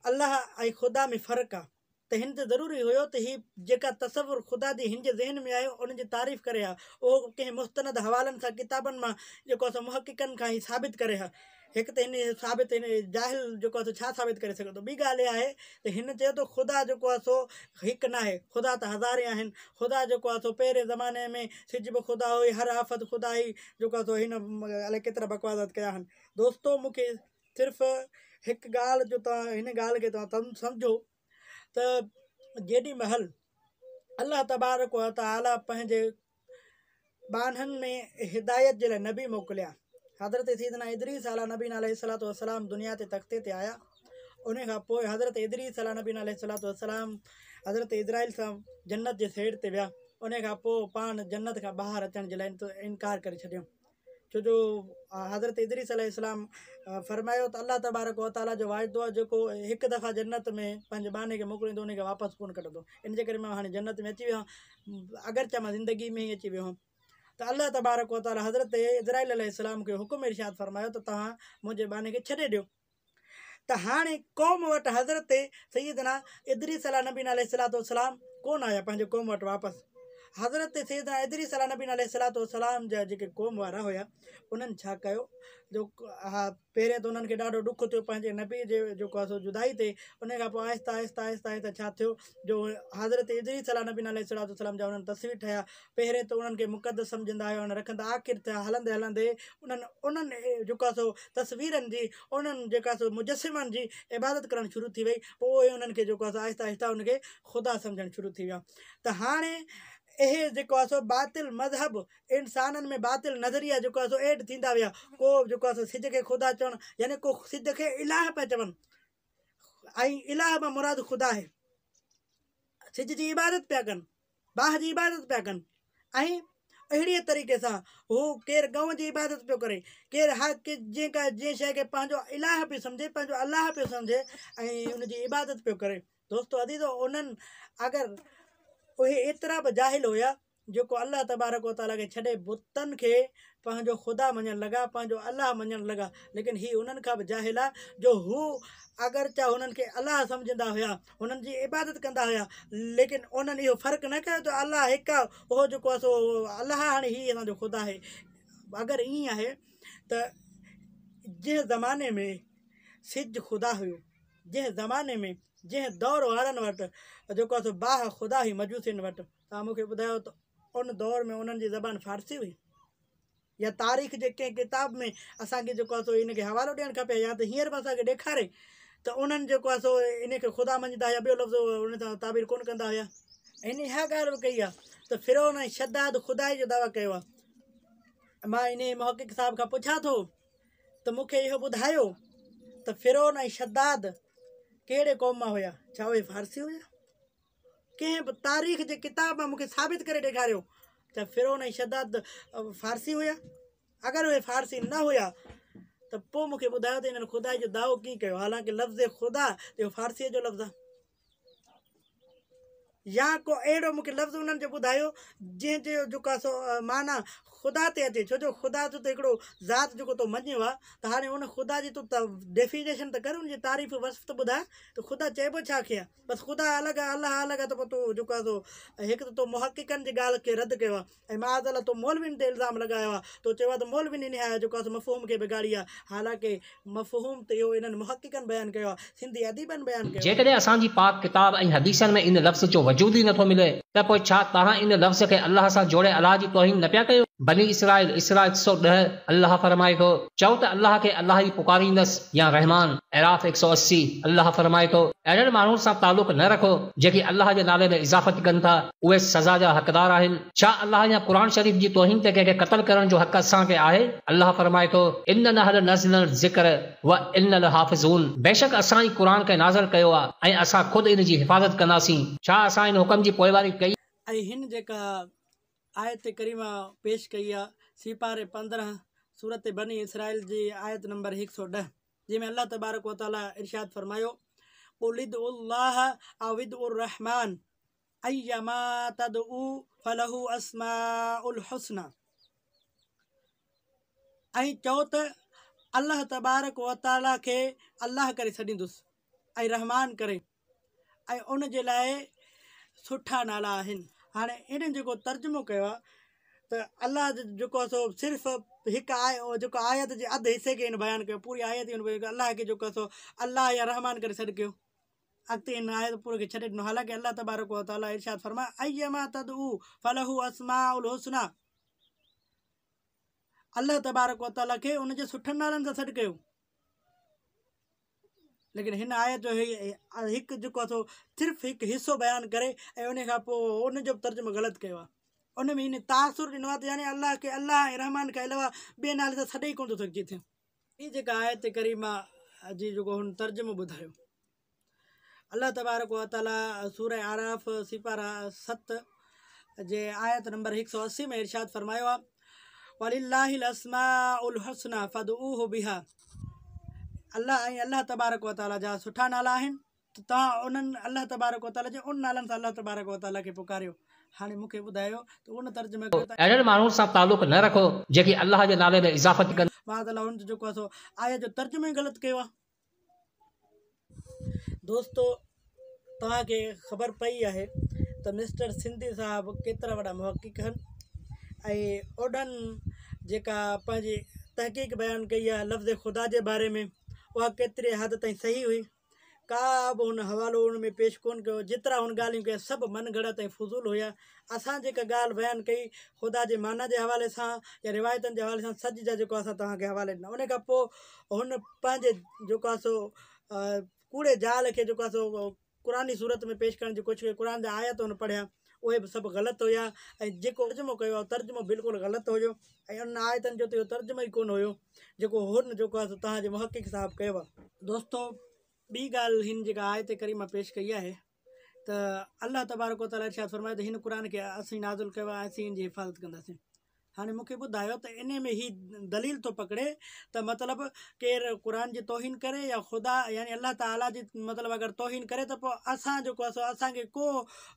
अल्लाह ऐं ख़ुदा में फ़र्क़ु आहे त हिन ते ज़रूरी हुयो त हीअ जेका तसवुर ख़ुदा जी हिन जे ज़हन में आयो उनजी तारीफ़ करे हा, उहो कंहिं मुस्तनद हवालनि सां किताबनि मां जेको आहे मुहक़िक़नि खां ई साबित करे हा। हिकु त हिन साबित हिन जाहिल जेको आहे छा साबित करे सघे थो। ॿी ॻाल्हि इहा आहे त हिन चयो त ख़ुदा जेको आहे सो हिकु न आहे, ख़ुदा त हज़ारे आहिनि। ख़ुदा जेको आहे सो पहिरें ज़माने में सिज बि ख़ुदा हुई, हर आफ़त ख़ुदा ई जेको आहे सो हिन अलाए केतिरा बकवासात कया आहिनि। दोस्तो मूंखे सिर्फ़ु हिकु ॻाल्हि जो तव्हां हिन ॻाल्हि खे तव्हां सम्झो त जेॾी महिल अल्लाह तबारक व ताला पंहिंजे बाननि में हिदायत जे लाइ नबी मोकिलिया। हज़रत सैयदना इदरीस अला नबीन अलैहिस्सलातु वस्सलाम दुनिया ते तख़्ते ते आया। उन खां पोइ हज़रत इदरीस अला नबीन अलैहिस्सलातु वस्सलाम हज़रत इज़राइल सां जन्नत जे सेड़ ते विया। उन खां पोइ पाण जन्नत खां ॿाहिरि अचण जे लाइ इनकार करे छॾियो, छो जो हज़रत इदरीस अलैहिस्सलाम फरमायो त अल्लाह तबारक व ताला जो वाइदो आहे जेको हिकु दफ़ा जन्नत में पंहिंजे बाने खे मोकिलींदो उनखे वापसि कोन कढंदो। इन जे करे मां हाणे जन्नत में अची वियो आहियां, अगरचे मां ज़िंदगी में ई अची वियो हुउमि। त अल्लाह तबारक व ताला हज़रत इज़राइल अलैहिस्सलाम खे हुकुम इरशाद फरमायो त तव्हां मुंहिंजे बाने खे छॾे ॾियो। त हाणे क़ौम वटि हज़रत सैयदना इदरीस अला नबीन अलैहिस्सलातु वस्सलाम कोन आया पंहिंजे क़ौम वटि वापसि। हज़रत सैयदना इदरीस अला नबीन अलैहिस्सलातु वस्सलाम जा जेके क़ौम वारा हुया उन्हनि छा कयो जो पहिरें त उन्हनि खे ॾाढो ॾुख थियो पंहिंजे नबी जे जेको आहे सो जुदाई ते। उन खां पोइ आहिस्ता आहिस्ता आहिस्ता आहिस्ता छा थियो जो हज़रत इदरीस अला नबीन अलैहिस्सलातु वस्सलाम जा उन्हनि तस्वीर ठहिया। पहिरें त उन्हनि खे मुक़दस सम्झंदा हुया, उन रखंदा, आख़िर थिया हलंदे हलंदे उन्हनि जेको आहे सो तस्वीरनि जी उन्हनि जेका सो मुजस्सिमनि जी इबादत करणु शुरू थी वई। पोइ उन्हनि खे जेको आहे सो आहिस्ता आहिस्ता उनखे ख़ुदा सम्झणु शुरू थी विया। त हाणे इहे जेको आहे सो बातिल मज़हब इंसाननि में बातिल नज़रिया जेको आहे सो एड थींदा विया। को जेको आहे सो सिज खे ख़ुदा चवणु यानी को सिज खे इलाह पिया चवनि ऐं इलाह मां मुराद ख़ुदा आहे। सिज जी इबादत पिया कनि, बाह जी इबादत पिया कनि, ऐं अहिड़ीअ तरीक़े सां हू केरु गऊं जी इबादत पियो करे, केरु जंहिं शइ खे पंहिंजो इलाह पियो सम्झे, पंहिंजो अलाह पियो सम्झे ऐं उनजी इबादत पियो करे। दोस्तो अदीज़ो, उन्हनि अगरि उहे एतिरा बि जाहिल हुया जेको अलाह तबारक व ताला खे छॾे बुतनि खे पंहिंजो ख़ुदा मञणु लॻा, पंहिंजो अलाह मञणु लॻा, लेकिन ही उन्हनि खां बि जाहिल आहे जो हू अगरि चा हुननि खे अलाह सम्झंदा हुया, हुननि जी इबादत कंदा हुया, लेकिन उन्हनि इहो फ़र्क़ु न कयो त अलाह हिकु आहे, उहो जेको आहे सो अलाह हाणे हीअ असांजो ख़ुदा आहे। अगरि ईअं आहे त जंहिं ज़माने में सिज ख़ुदा हुयो, जंहिं ज़माने में जंहिं दौर वारनि वटि जेको आहे सो बाह ख़ुदा हुई मजूसियुनि वटि, तव्हां मूंखे ॿुधायो त उन दौर में उन्हनि जी ज़बान फ़ारसी हुई या तारीख़ जे कंहिं किताब में असांखे जेको आहे सो इनखे हवालो ॾियणु खपे, या त हींअर बि असांखे ॾेखारे त उन्हनि जेको आहे सो इनखे ख़ुदा मञंदा हुया, ॿियो लफ़्ज़ उन सां ताबीर कोन कंदा हुया। इन इहा ॻाल्हि बि कई आहे त फिरौन ऐं शद्दाद ख़ुदाई जो दावा कयो आहे। मां इन मुहक़िक़ साहिब खां पुछां थो त मूंखे इहो ॿुधायो त फिरौन ऐं शद्दाद कहिड़े क़ौम मां हुया, छा उहे फ़ारसी हुया? कंहिं बि तारीख़ जे किताब मां मूंखे साबित करे ॾेखारियो त फिरौन ऐं शद्दाद फ़ारसी हुया। अगरि उहे फ़ारसी न हुया त पोइ मूंखे ॿुधायो त इन्हनि ख़ुदा जो दावो कीअं कयो, हालांकि लफ़्ज़ ख़ुदा इहो फ़ारसीअ जो लफ़्ज़ आहे, या को अहिड़ो मूंखे लफ़्ज़ उन्हनि जो ॿुधायो जंहिंजो जेको आहे सो माना ख़ुदा ते अचे, छो जो ख़ुदा जो त हिकिड़ो ज़ात जेको तो मञियो आहे, त हाणे उन ख़ुदा जी तूं डेफिनेशन त कर, उनजी तारीफ़ वस्फ़ त ॿुधाए त ख़ुदा चइबो छा खे आहे? बसि ख़ुदा अलॻि आहे, अलाह अलॻि आहे, त पोइ तूं जेको आहे सो हिकु त तो मुहक़िक़नि जी ॻाल्हि खे रद्द कयो आहे, ऐं माज़अल्लाह तो मौलवियुनि ते इल्ज़ाम लॻायो आहे, तो चयो आहे त मौलवियुनि इन जेको आहे सो मफ़हूम खे बिगाड़ी आहे, हालांकि मफ़हूम त इहो इन्हनि मुहक़िक़नि बयानु कयो आहे, सिंधी अदीबनि बयानु कयो आहे। जेकॾहिं असांजी पाक किताब ऐं हदीसनि में इन लफ़्ज़ जो वजूद ई नथो मिले त पोइ छा तव्हां इन लफ़्ज़ खे अलाह सां जोड़े अलाह जी तौहीन न पिया कयो? बनी इसराइल 110 अल्लाह फरमाए थो, चओ त अलाह खे अलाह ई पुकारींदसि या रहमान। एराफ़ 180 अल्लाह फरमाए थो, अहिड़नि माण्हुनि सां तालुक़ न रखो जेके अलाह जे नाले में इज़ाफ़त कनि था, उहे सज़ा जा हक़दार आहिनि। छा अलाह या क़ुर शरीफ़ जी तौहीन ते कंहिंखे क़त्ल करण जो हक़ असांखे आहे? अलाह फरमाए थो, इन्न नहनु नज़्ज़लना ज़िक्र व इन्ना लहू हाफ़िज़ून, बेशक असां ई क़ुर खे नाज़िल कयो आहे ऐं असां ख़ुदि इन जी हिफ़ाज़त कंदासीं। छा असां इन हुकम जी पोइवारी कई? ऐं हिन जेका आयत करीमा पेश कई आहे सिपारे 15 सूरत बनी इसराइल जी आयत नंबर 110, जंहिंमें अल्लाह तबारक व ताला इरशाद फरमायो, उलिदुल्लाह अविदुर रहमान अय्यमा तदउ फलहु अस्माउल हुस्ना, ऐं चओ त अल्लाह तबारक व ताला खे अल्लाह करे छॾींदुसि ऐं रहमान करे, ऐं उन जे लाइ सुठा नाला आहिनि। हाणे इन्हनि जेको तर्जुमो कयो आहे त अल्लाह जेको आहे सो सिर्फ़ु हिकु जेको आयत जे अधु हिसे खे इन बयानु कयो, पूरी आयत अल्लाह खे जेको आहे सो अल्लाह या रहमान करे सॾु कयो, अॻिते इन आयत पूरे खे छॾे ॾिनो। हालांकि अल्लाह तबारक व ताला इरशाद फरमाए, अय्यमा तदउ फलहु अस्माउल हुस्ना, अल्लाह तबारक व ताला खे उनजे सुठनि नालनि सां सॾु कयो। लेकिन हिन आयत जो हिकु जेको आहे सो सिर्फ़ु हिकु हिसो बयानु करे ऐं उन खां पोइ उनजो बि तर्जुमो ग़लति कयो आहे, उन में इन तासुर ॾिनो आहे त यानी अल्लाह खे अल्लाह ऐं रहमान खां अलावा ॿिए नाले सां सॾे ई कोन थो सघिजे थियो। हीअ जेका आयत करीमा जी जेको हुन तर्जुमो ॿुधायो, अल्लाह तबारक व ताला सूरह आराफ़ सिपारा 7 जे आयत नंबर 180 में इरशाद फरमायो आहे, वलिल्लाहिल अस्माउल हुस्ना फदऊहु बिहा, अल्लाह तबारक व ताला जा सुठा नाला आहिनि, त तव्हां उन्हनि अल्लाह तबारक व ताला जे उन नालनि सां अल्लाह तबारक व ताला खे पुकारियो। हाणे मूंखे ॿुधायो त उन तर्जुमे अहिड़नि माण्हुनि सां तालुक़ न रखो जेके अल्लाह जे नाले में इज़ाफ़त कनि, माज़अल्लाह उन जेको आहे सो आयत जो तर्जुमो ई ग़लति कयो आहे। दोस्तो, तव्हांखे ख़बर पई आहे त मिस्टर सिंधी साहब केतिरा वॾा मुहक़िक़ आहिनि, ऐं ओॾनि जेका पंहिंजी तहक़ीक़ बयानु कई आहे लफ़्ज़ ख़ुदा जे बारे में, उहा केतिरे हद ताईं सही हुई, का बि हुन हवालो हुन में पेश कोन कयो। जेतिरा हुन ॻाल्हियूं कया सभु मन घड़त ऐं फुज़ूल हुया। असां जेका ॻाल्हि बयानु कई ख़ुदा जे माना जे हवाले सां या रिवायतनि जे हवाले सां सॼ जा जेको असां तव्हांखे हवाले ॾिना, उन खां पोइ हुन पंहिंजे जेको आहे सो कूड़े जाल खे जेको आहे सो क़ुरानी सूरत में पेश करण जी कोशिशि कई, क़ुर जा आयत हुन पढ़िया, उहे बि सभु ग़लति हुया, ऐं जेको तर्जुमो कयो आहे तर्जुमो बिल्कुलु ग़लति हुयो, ऐं उन आयतनि जो त इहो तर्जुमो ई कोन हुयो जेको हुन जेको आहे तव्हांजे मुहक़िक़ साहिबु कयो आहे। दोस्तो, ॿी ॻाल्हि हिन जेका आयत करीमा पेश कई आहे, تو اللہ تبارک و تعالی इरशाद फरमाए त हिन क़ुर खे असीं नाज़िल कयो आहे, असीं हिनजी हिफ़ाज़त कंदासीं। हाणे मूंखे ॿुधायो त इन में ही दलील थो पकड़े त मतिलबु केरु क़ुर जी तौहीन करे या ख़ुदा यानी अल्लाह ताला जी मतिलबु अगरि तौहीन करे त पोइ असां जेको आहे असांखे को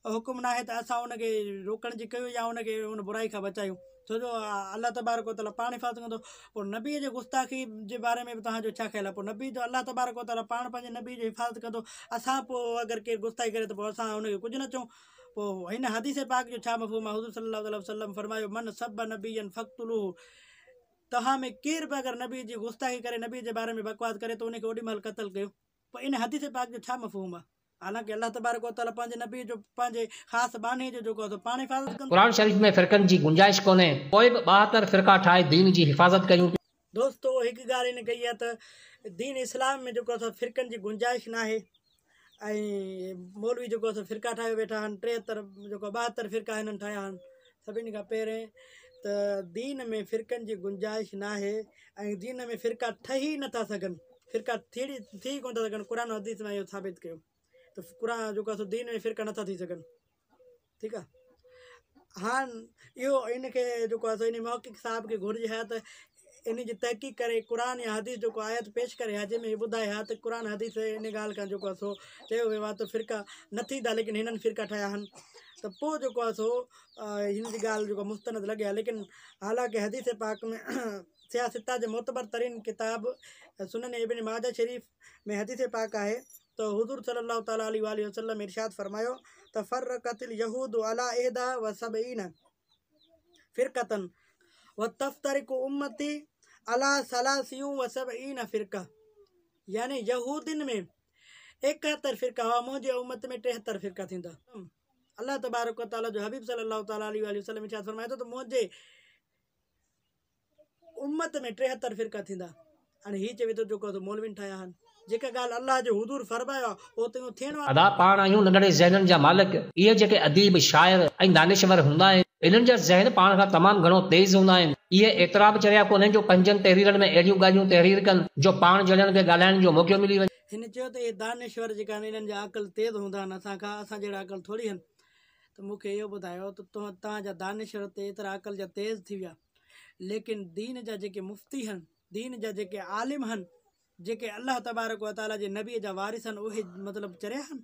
हुकुम न आहे त असां उनखे रोकण जी कयूं या उनखे उन बुराई खां बचायूं, छो जो अल्लाह तबारक व ताला पाण हिफ़ाज़त कंदो। पोइ नबीअ जे गुस्ताखी जे बारे में बि तव्हांजो छा ख़्यालु आहे? पोइ नबी जो अल्लाह तबारक व ताला पाण पंहिंजे नबी जी हिफ़ाज़त कंदो, असां पोइ अगरि केरु गुस्ताखी करे त पोइ असां उनखे कुझु न चऊं। पोइ हिन हदीस पाक जो छा मफ़हूम आहे? हुज़ूर सल्लल्लाहु अलैहि वसल्लम फरमायो मन सब नबीयन फ़क़्तुलूहु, तव्हां में केरु बि अगरि नबी जी गुस्ताखी करे नबी जे बारे में बकवास करे त उनखे ओॾी महिल क़तल कयो। पोइ इन हदीस पाक जो छा मफ़हूम आहे? हालांकि अल्लाह तबारक व ताला पंहिंजे नबी जो पंहिंजे ख़ासि बानी जो जेको आहे पाण हिफ़ाज़त कंदो। क़ुर शरीफ़ में फ़िरक़नि जी गुंजाइश कोन्हे, पोइ बि 72 फ़िरक़ा ठाहे दीन जी हिफ़ाज़त कयूं। दोस्तो हिकु ॻाल्हि इन कई आहे त दीन इस्लाम में जेको आहे फ़िरक़नि जी गुंजाइश न आहे ऐं मौलवी जेको आहे फ़िरक़ा ठाहे वेठा आहिनि, 73 जेको 72 फ़िरक़ा हिननि ठाहिया आहिनि। सभिनी खां पहिरें त दीन में फ़िरक़नि जी गुंजाइश न आहे ऐं दीन में फ़िरक़ा ठही नथा सघनि, फ़िरक़ा थी कोन था सघनि। क़ुर हदीस में इहो साबित कयो त क़ुर जेको आहे दीन में फ़िरक़ा नथा थी सघनि। ठीकु आहे, हाणे इहो इनखे जेको आहे इन मौक़िक़ साहिब खे घुरिज आहे त इन जी तहक़ीक़ करे क़ुर या हदीस जेको आयत पेश करे हा, जंहिंमें ॿुधाए हा त क़ुर हदीस इन ॻाल्हि खां जेको आहे सो चयो वियो आहे त फ़िरक़ा न थींदा, लेकिन हिननि फ़िरक़ा ठाहिया आहिनि त पोइ जेको आहे सो हिन जी ॻाल्हि जेको मुस्तनद लॻे आहे। लेकिन हालांकि हदीस पाक में सियासता जे मोतबर तरीन किताब सुनन इब्न माजा शरीफ़ में हदीस पाक आहे त हुज़ूर सल्लल्लाहु ताला अलैहि वसल्लम इरशाद फरमायो त फ़र्रक़तिल यहूद अला 71 फ़िरक़तन व तफ़्तरिकु उम्मती अला 73 फ़िरक़ा, यानी यहूदिन में 71 फ़िरक़ा हुआ, मुंहिंजे उम्मत में 73 फ़िरक़ा थींदा। अल्लाह तबारक व ताला जो हबीब सल्लल्लाहु ताला अलैहि वसल्लम इरशाद फरमाए थो त मुंहिंजे उम्मत में 73 फ़िरक़ा थींदा। हाणे हीअ चवे थो जेको मौलविन ठाहिया आहिनि, जेका ॻाल्हि अल्लाह जो हुज़ूर फरमायो आहे उहो त थियणो आहे। अदा पाण आहियूं नंढड़े ज़हननि जा मालिक, इहे जेके अदीब शाइर ऐं दानिशवर हूंदा आहिनि, इन्हनि जा ज़हन पाण खां तमामु घणो तेज़ हूंदा आहिनि। इहे एतिरा बि चरिया कोन्हनि जो पंजनि तहरीरनि में अहिड़ियूं ॻाल्हियूं तहरीर कनि जो पाण जणनि खे ॻाल्हाइण जो मौक़ो मिली वञे। हिन चयो त इहे दानिश्वर जेका आहिनि इन्हनि जा अक़ल तेज़ हूंदा आहिनि, असां जहिड़ा अक़ल थोरी आहिनि। त मूंखे इहो ॿुधायो त तव्हांजा दानिश्वर ते एतिरा अक़ल जा तेज़ थी विया, लेकिन दीन जा जेके मुफ़्ती आहिनि, दीन जा जेके आलिम आहिनि, जेके अल्लाह तबारक व ताला जे नबीअ जा वारिस आहिनि, उहे मतिलबु चरिया आहिनि।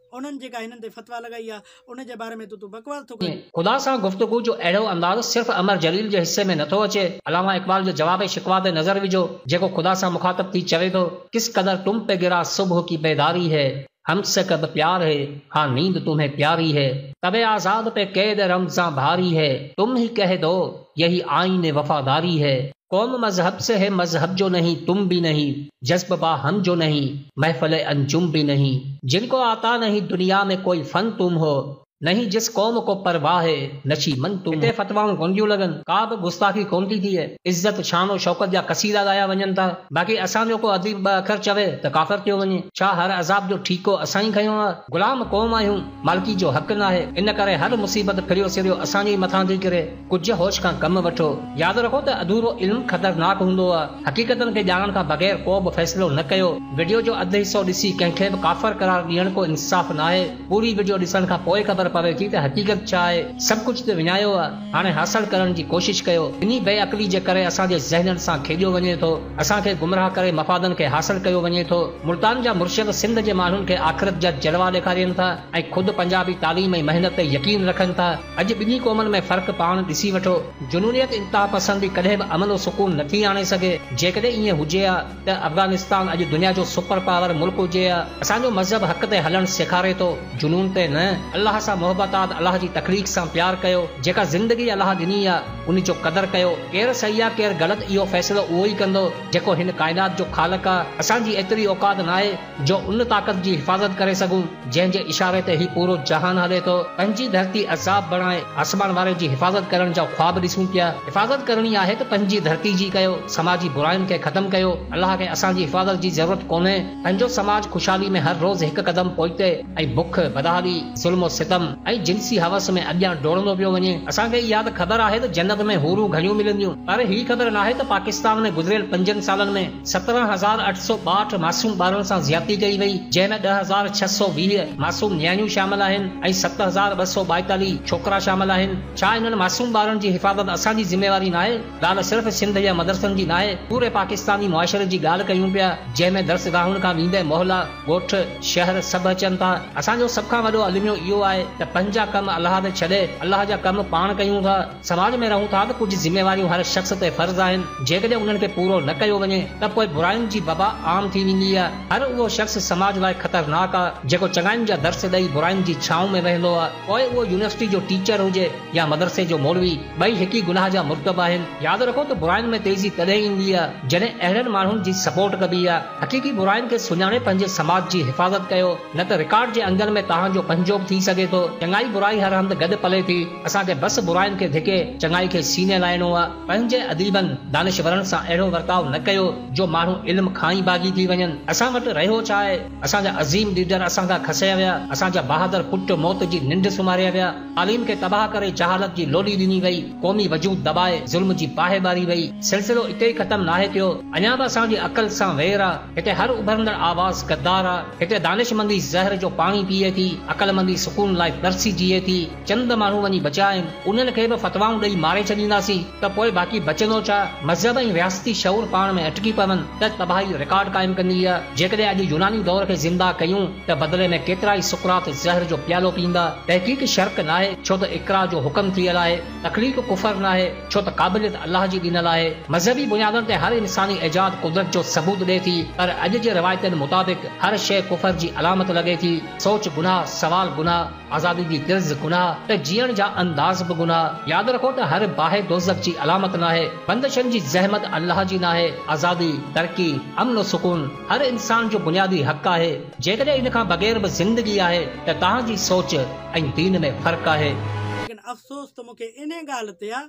उन्हनि जेका हिननि ते फतवा लॻाई आहे उन जे बारे में तूं बकवास थो करे। ख़ुदा सां गुफ़्तगू जो अहिड़ो अंदाज़ सिर्फ़ अमर जलील जे हिस्से में नथो अचे। अलामा इक़बाल जो जवाब शिकवा ते नज़र विझो, जेको ख़ुदा सां मुखातब थी चवे थो, किस कदर तुम पे गिरा सुबह की बेदारी है, हमसे कब प्यार है, हाँ नींद तुम्हें प्यारी है, तबे आजाद पे कैद रमज़ां भारी है, तुम ही कह दो यही आईन वफादारी है। कौम मजहब से है मजहब जो नहीं तुम भी नहीं, जज्ब बा हम जो नहीं महफिल अंजुम भी नहीं, जिनको आता नहीं दुनिया में कोई फन तुम हो, नहीं जिस कौम को परवाह है नशी मन तुम। हिते फतवाऊं कोन्हियूं लॻनि, का बि गुस्ताखी कोन थी थिए, इज़त शान और शौकत जा कसीदा ॻाया वञनि था। बाक़ी असांजो को अदीब ॿ अखर चवे त काफ़िर थियो वञे। छा हर अज़ाब जो ठीको असां ई खयूं आहे? गुलाम क़ौम आहियूं, मालिकी जो हक़ न आहे, इन करे हर मुसीबत फिरियो सिरियो असांजे ई मथां थी किरे। कुझु होश खां कमु वठो, यादि रखो त अधूरो इल्मु ख़तरनाक हूंदो आहे। हक़ीक़तनि खे ॼाणण खां बग़ैर को बि फ़ैसिलो न कयो। वीडियो जो अधु हिसो ॾिसी कंहिंखे बि काफ़िर करार ॾियण को इंसाफ़ न आहे। पूरी वीडियो ॾिसण खां पोइ ख़बर पवे थी त हक़ीक़त छा आहे। सभु कुझु त विञायो आहे, हाणे हासिल करण जी कोशिश कयो। इन बेअक़ली जे करे असांजे ज़हननि सां खेॾियो वञे थो, असांखे गुमराह करे मफ़ादनि खे हासिल कयो वञे थो। मुल्तान जा मुर्शिद सिंध जे माण्हुनि खे आख़िरत जा जलवा ॾेखारियनि था ऐं ख़ुदि पंजाबी तालीम ऐं मेहनत ते यकीन रखनि था। अॼु ॿिन्ही क़ौमनि में फ़र्क़ु पाण ॾिसी वठो। जुनूनियत इंतहा पसंदी कॾहिं बि अमन और सुकून नथी आणे सघे। जेकॾहिं ईअं हुजे हा त अफ़गानिस्तान अॼु दुनिया जो सुपर पावर मुल्क हुजे हा। असांजो मज़हब हक़ ते हलणु सेखारे थो, जुनून ते न। अल्लाह सां मोहबतात, अल्लाह जी तख़लीक़ सां प्यार कयो। जेका ज़िंदगी अल्लाह ॾिनी आहे उन जो क़दर कयो। केरु सही आहे केरु ग़लति, इहो फ़ैसिलो उहो ई कंदो जेको हिन काइनात जो ख़ालिक़ आहे। असांजी एतिरी औकात न आहे जो उन ताक़त जी हिफ़ाज़त करे सघूं जंहिंजे इशारे ते ही पूरो जहान हले थो। पंहिंजी धरती अज़ाब बणाए आसमान वारे जी हिफ़ाज़त करण जा ख़्वाब ॾिसूं पिया। हिफ़ाज़त करणी आहे त पंहिंजी धरती जी कयो, समाजी बुराइयुनि खे ख़तमु कयो। अल्लाह खे असांजी हिफ़ाज़त जी ज़रूरत कोन्हे। पंहिंजो समाज ख़ुशहाली में हर रोज़ हिकु क़दम पोइते ऐं बुख, बदहाली, ज़ुल्म और सितम ऐं जिन्सी हवस में अॻियां डोड़ंदो पियो वञे। असांखे इहा त ख़बर आहे त जन्नत में हूरूं घणियूं मिलंदियूं, पर ही ख़बर नाहे त पाकिस्तान में गुज़िरियल 5 सालनि में 17,862 मासूम ॿारनि सां ज़्यादती कई वई, जंहिंमें 10,620 मासूम न्याणियूं शामिल आहिनि ऐं 7,242 छोकिरा शामिल आहिनि। छा इन्हनि मासूम ॿारनि जी हिफ़ाज़त असांजी ज़िम्मेवारी नाहे? ॻाल्हि सिर्फ़ सिंध या मदरसनि जी नाहे, पूरे पाकिस्तानी मुआशरे जी ॻाल्हि कयूं पिया, जंहिंमें दर्सगाहुनि खां वींदे मोहल्ला, ॻोठ, शहर सभु अचनि था। असांजो सभ खां वॾो अलमियो इहो आहे त पंहिंजा कम अलाह ते छॾे अलाह जा कम पाण कयूं था। समाज में रहूं था त कुझु ज़िम्मेवारियूं हर शख़्स ते फर्ज़ आहिनि, जेकॾहिं उन्हनि खे पूरो न कयो वञे त पोइ बुराइयुनि जी वबा आम थी वेंदी आहे। हर उहो शख़्स समाज लाइ ख़तरनाक आहे जेको चङाइनि जा दर्स ॾेई बुराइयुनि जी छांव में वेंदो आहे, पोइ उहो यूनिवर्सिटी जो टीचर हुजे या मदरसे जो मौलवी, ॿई हिक ई गुनाह जा मुर्तब आहिनि। यादि रखो त बुराइयुनि में तेज़ी तॾहिं ईंदी आहे जॾहिं अहिड़नि माण्हुनि जी सपोर्ट कबी आहे। हक़ीक़ी बुराइयुनि खे सुञाणे पंहिंजे समाज जी हिफ़ाज़त कयो, न त रिकॉर्ड जे अंगनि में तव्हांजो पंहिंजो थी सघे थो। चङाई बुराई हर हंधि गॾु पले थी, असांखे बसि बुराइयुनि खे धिके चङाई खे सीने लाइणो आहे। पंहिंजे अदीबनि दानिशवरनि सां अहिड़ो वर्ताव न कयो जो माण्हू इल्म खां ई बाग़ी थी वञनि। असां वटि रहियो छा आहे? असांजा अज़ीम लीडर असां खां खसिया विया, असांजा बहादुर पुट मौत जी निंड सुम्हारिया विया, तालीम खे तबाह करे जहालत जी लोली ॾिनी वई, क़ौमी वजूद दॿाए ज़ुल्म जी पाहे बारी वई। सिलसिलो इते ई ख़तम नाहे थियो, अञा बि असांजी अक़ल सां वेर आहे। हिते हर उभरंदड़ आवाज़ गद्दार आहे, हिते दानिशमंदी ज़हर जो पाणी पीए थी, अक़लमंदी सुकून लाइ तरसी जिए थी। चंद माण्हू वञी बचा आहिनि, उन्हनि खे बि फतवाऊं ॾेई मारे छॾींदासीं त पोइ बाक़ी बचंदो छा? मज़हब ऐं रियासती शऊर पाण में अटकी पवनि त तबाही रिकॉर्ड क़ाइमु कंदी आहे। जेकॾहिं अॼु यूनानी दौर खे ज़िंदा कयूं त बदिले में केतिरा ई सुकरात ज़हर जो प्यालो पींदा। तहक़ीक़ शर्क नाहे, छो त इक़रा जो हुक्म थियल आहे। तख़लीक़ कुफर नाहे, छो त क़ाबिलियत अल्लाह जी ॾिनल आहे। मज़हबी बुनियादनि ते हर इंसानी इजाद कुदरत जो सबूत ॾिए थी, पर अॼु जे रवायतनि मुताबिक़ हर शइ कुफर जी अलामत लॻे थी। सोच गुनाह, सवाल गुनाह, आज़ादी जी तिर्ज़ गुनाह, त जीअण जा अंदाज़ बि गुनाह। यादि रखो त हर बाहि दोज़ख जी अलामत नाहे, बंदिशनि जी ज़हमत अल्लाह जी नाहे। आज़ादी, तरक़ी, अमन सुकून हर इंसान जो बुनियादी हक़ आहे। जेकॾहिं इन खां बग़ैर बि ज़िंदगी आहे त तव्हांजी सोच ऐं दीन में फ़र्क़ु आहे। लेकिन अफ़सोस त मूंखे इन ॻाल्हि ते आहे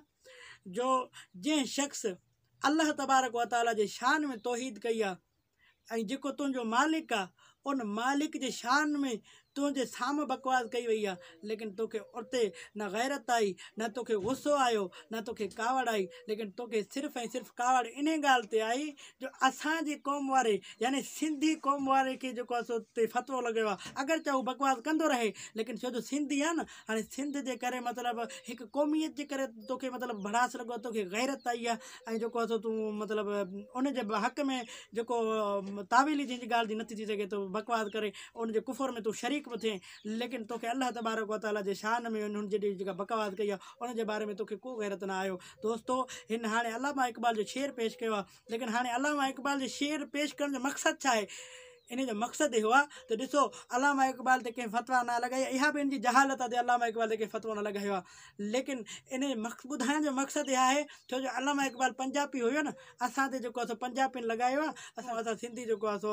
जो जंहिं शख़्स अल्लाह तबारक व ताला जे शान में तौहीद कई आहे ऐं जेको तुंहिंजो मालिक आहे उन मालिक जे शान में तुंहिंजे साम्हूं बकवास कई वई आहे, लेकिन तोखे उते न गैरत आई, न तोखे गुस्सो आयो, न तोखे कावड़ आई, लेकिन तोखे सिर्फ़ु ऐं सिर्फ़ु कावड़ इन ॻाल्हि ते आई जो असांजी क़ौम वारे यानी सिंधी क़ौम वारे खे जेको आहे सो ते फ़तवो लॻियो आहे। अगरि चाहे हू बकवास कंदो रहे, लेकिन छो जो सिंधी आहे न, हाणे सिंध जे करे मतिलबु हिकु क़ौमियत जे करे तोखे मतिलबु भड़ास लॻो आहे, तोखे गैरत आई आहे ऐं जेको आहे सो तूं मतिलबु उन जे हक़ में जेको तावीली जंहिंजी ॻाल्हि जी नथी थी सघे तो बकवास करे उन जे कुफर में तूं शरीक बि थिए, लेकिन तोखे अल्लाह तबारक व ताला जे शान में उन्हनि जॾहिं जेका बकवास कई आहे उन जे बारे में तोखे को गैरत न आयो। दोस्तो, हिन हाणे अलामा इक़बाल जो शेर पेश कयो आहे, लेकिन हाणे अलामा इक़बाल जो शेर पेश करण जो मक़सदु छा आहे? इन जो मक़सदु इहो आहे त ॾिसो अलामा इक़बाल ते कंहिं फ़तवा न लॻाई, इहा बि इन जी जहालत आहे त अलामा इक़बाल ते कंहिं फ़तवो न लॻायो आहे, लेकिन इन ॿुधाइण जो मक़सदु इहा आहे छो जो अलामा इक़बाल पंजाबी हुयो न, असां ते जेको आहे सो पंजाबीनि लॻायो आहे। असां सिंधी जेको आहे सो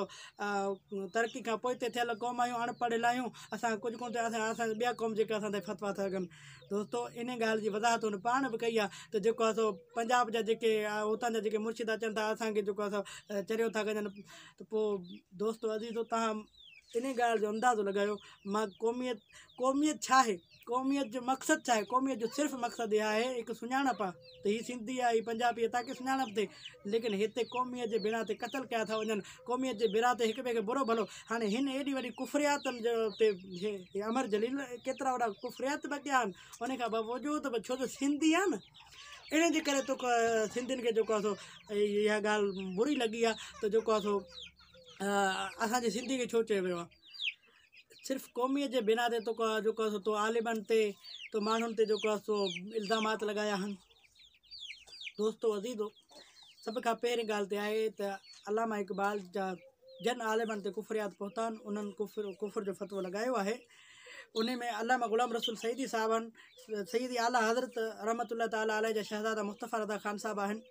तरक़ी खां पोइ ते थियल क़ौम आहियूं, अनपढ़ियल आहियूं, असां कुझु कोन थियो, असां ॿिया क़ौम जेके असां ते फ़तवा था कनि। दोस्तो, इन ॻाल्हि जी वज़ाहत हुन पाण बि कई आहे त जेको आहे सो पंजाब जा जेके हुतां जा जेके मुर्शिद अचनि था असांखे जेको आहे सो चरियो था कनि, त पोइ दोस्तो अज़ीज़ो तव्हां इन ॻाल्हि जो अंदाज़ो लॻायो मां क़ौमियत छा आहे, क़ौमियत जो मक़सदु छा आहे। क़ौमियत जो सिर्फ़ु मक़सदु इहा आहे हिकु सुञाणप आहे त हीअ सिंधी आहे, हीअ पंजाबी आहे, ताकी सुञाणप थिए, लेकिन हिते क़ौमियत जे बिना ते क़तल कया था वञनि, क़ौमियत जे बिना ते हिक ॿिए खे बुरो भलो। हाणे हिन एॾी वॾी कुफरियातनि जो ते अमर जलील केतिरा वॾा कुफरियात बि कया आहिनि, उन खां बावजूद बि छो जो सिंधी आहे न, इन जे करे तोखे सिंधियुनि खे जेको आहे सो इहा ॻाल्हि बुरी लॻी आहे त जेको आहे सो असांजे सिंधी खे छो चयो वियो आहे। सिर्फ़ु क़ौमियत जे बिना ते तोखे जेको आहे सो तो आलिमनि ते तो माण्हुनि ते जेको आहे सो इल्ज़ामात लॻाया आहिनि। दोस्तो अज़ीज़ो, सभ खां पहिरीं ॻाल्हि ते आहे त अलामा इक़बाल जा जन आलिमनि ते कुफरियात पहुता आहिनि, उन्हनि कुफर जो फ़तवो लॻायो आहे। उन में अल्लामा ग़ुलाम रसूल सईदी साहिबनि, सईदी आला हज़रत रहमतुल्लाह ताला अलैह जा शहज़ादा मुस्तफ़ा रज़ा ख़ान साहिब आहिनि,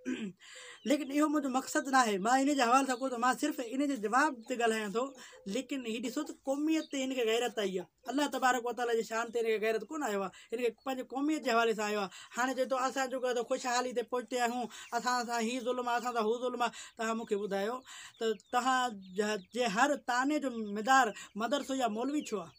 लेकिन इहो मुंहिंजो मक़सदु न आहे, मां इन जे हवाले सां कोन थो, मां सिर्फ़ु इन जे जवाब ते ॻाल्हायां थो। लेकिन हीअ ॾिसो त क़ौमियत ते हिनखे गैरत आई आहे, अल्लाह तबारक व ताला जे शान ते हिनखे गैरत कोन आयो आहे, हिनखे पंहिंजे क़ौमियत जे हवाले सां आयो आहे। हाणे चए थो असां जेको आहे ख़ुशहाली ते पहुते आहियूं, असां सां हीअ ज़ुल्म आहे, असां सां हू ज़ुल्म आहे। तव्हां मूंखे ॿुधायो त तव्हां जे हर ताने जो मिदार मदरसो या मौलवी छो आहे?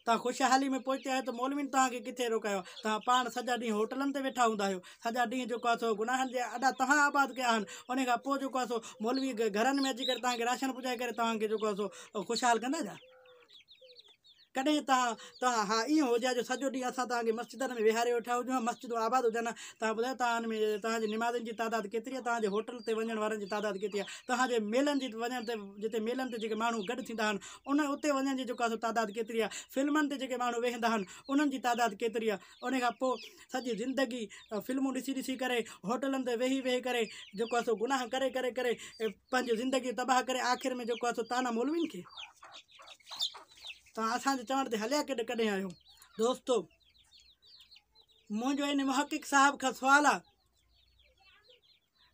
तव्हां ख़ुशहाली में पहुचा आहियो त मौलवीन तव्हांखे किथे रोकायो? तव्हां पाण सॼा ॾींहं होटलनि ते वेठा हूंदा आहियो, सॼा ॾींहं जेको आहे सो गुनाहनि जे अॾा तव्हां आबाद कया आहिनि। उन खां पोइ जेको आहे सो मौलवी घरनि में अची करे तव्हांखे राशन पुॼाए करे तव्हांखे जेको आहे सो ख़ुशहाल कंदा छा? कॾहिं तव्हां हा ईअं हुजे जो सॼो ॾींहुं असां तव्हांखे मस्जिदनि में विहारे वेठा हुजूं, मस्जिदूं आबाद हुजनि, तव्हां ॿुधायो तव्हां में तव्हांजी निमाज़नि जी तादाद केतिरी आहे, तव्हांजे होटल ते वञण वारनि जी तादाद केतिरी आहे, तव्हांजे मेलनि जी वञण ते जिते मेलनि ते जेके माण्हू गॾु थींदा आहिनि उते वञण जी जेको आहे तादाद केतिरी आहे, फिल्मनि ते जेके माण्हू वेहंदा आहिनि उन्हनि जी तादाद केतिरी आहे। उन खां पोइ सॼी ज़िंदगी फिल्मूं ॾिसी करे होटलनि ते वेही करे जेको आहे सो गुनाह करे करे करे पंहिंजी ज़िंदगी तबाह करे आख़िर में जेको आहे सो ताना मौलवीन खे तव्हां असांजे चवण ते हलिया कॾहिं आहियो? दोस्तो, मुंहिंजो इन मुहक़िक़ साहब खां सुवालु आहे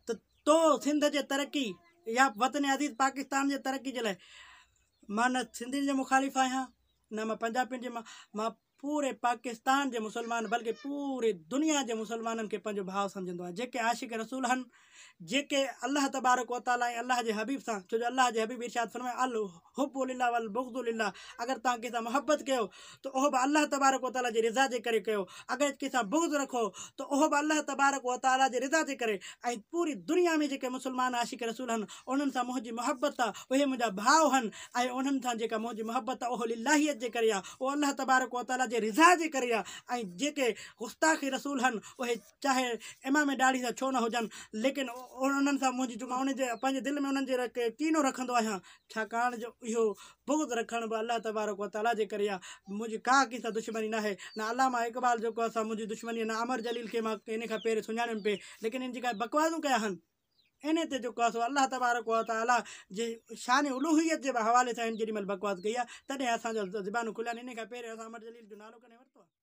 त तो सिंध जे तरक़ी या वतन अज़ीज़ पाकिस्तान जे तरक़ी जे लाइ मां न सिंधियुनि जो मुखालिफ़ आहियां न मां पंजाबियुनि जे, मां पूरे पाकिस्तान जे मुसलमान बल्कि पूरी दुनिया जे मुसलमाननि खे पंहिंजो भाउ सम्झंदो आहे। जेके आशिक़ रसूल आहिनि, जेके अल्लाह तबारक व तआला ऐं अल्लाह जे हबीब सां, छो जो अल्लाह जे हबीब इरशाद फरमाए अल हुब्बु लिल्लाह वल बुग़्दु लिल्लाह, अगरि तव्हां कंहिंसां मोहब्बत कयो त उहो बि अल्लाह तबारक व तआला जी रिज़ा जे करे कयो, अगरि कंहिंसां बुग़्द रखो त उहो बि अल्लाह तबारक व तआला जे रिज़ा जे करे। ऐं पूरी दुनिया में जेके मुसलमान आशिक़ रसूल आहिनि उन्हनि सां मुंहिंजी मोहब्बत आहे, उहे मुंहिंजा भाउ आहिनि ऐं उन्हनि सां जेका मुंहिंजी मोहब्बत आहे उहो लिल्लाहियत जे करे आहे, उहो अल्लाह तबारक व तआला जे रिज़ा जे करे आहे। ऐं जेके गुस्ताख़ रसूल आहिनि उहे चाहे इमाम दाढ़ी सां छो न हुजनि, लेकिन उन्हनि सां मुंहिंजी जेको उन जे पंहिंजे दिलि में उन्हनि जे कीनो रखंदो आहियां, छाकाणि जो इहो बुग़्द रखण बि अल्लाह तबारक व तआला जे करे आहे। मुंहिंजी का कंहिंसां दुश्मनी न आहे, न अल्लामा इक़बाल जेको असां मुंहिंजी दुश्मनी, न अमर जलील खे मां इन खां पहिरियों सुञाणियुमि पे, लेकिन इन जेका बकवासूं कया आहिनि इन ते जेको आहे सो अल्लाह तबारक व तआला जे शान उलूहियत जे हवाले सां इन जेॾी महिल बकवास कई आहे तॾहिं असांजो ज़बानूं खुलिया आहिनि। इन खां पहिरियों असां अमर जलील जो नालो कॾहिं वरितो आहे?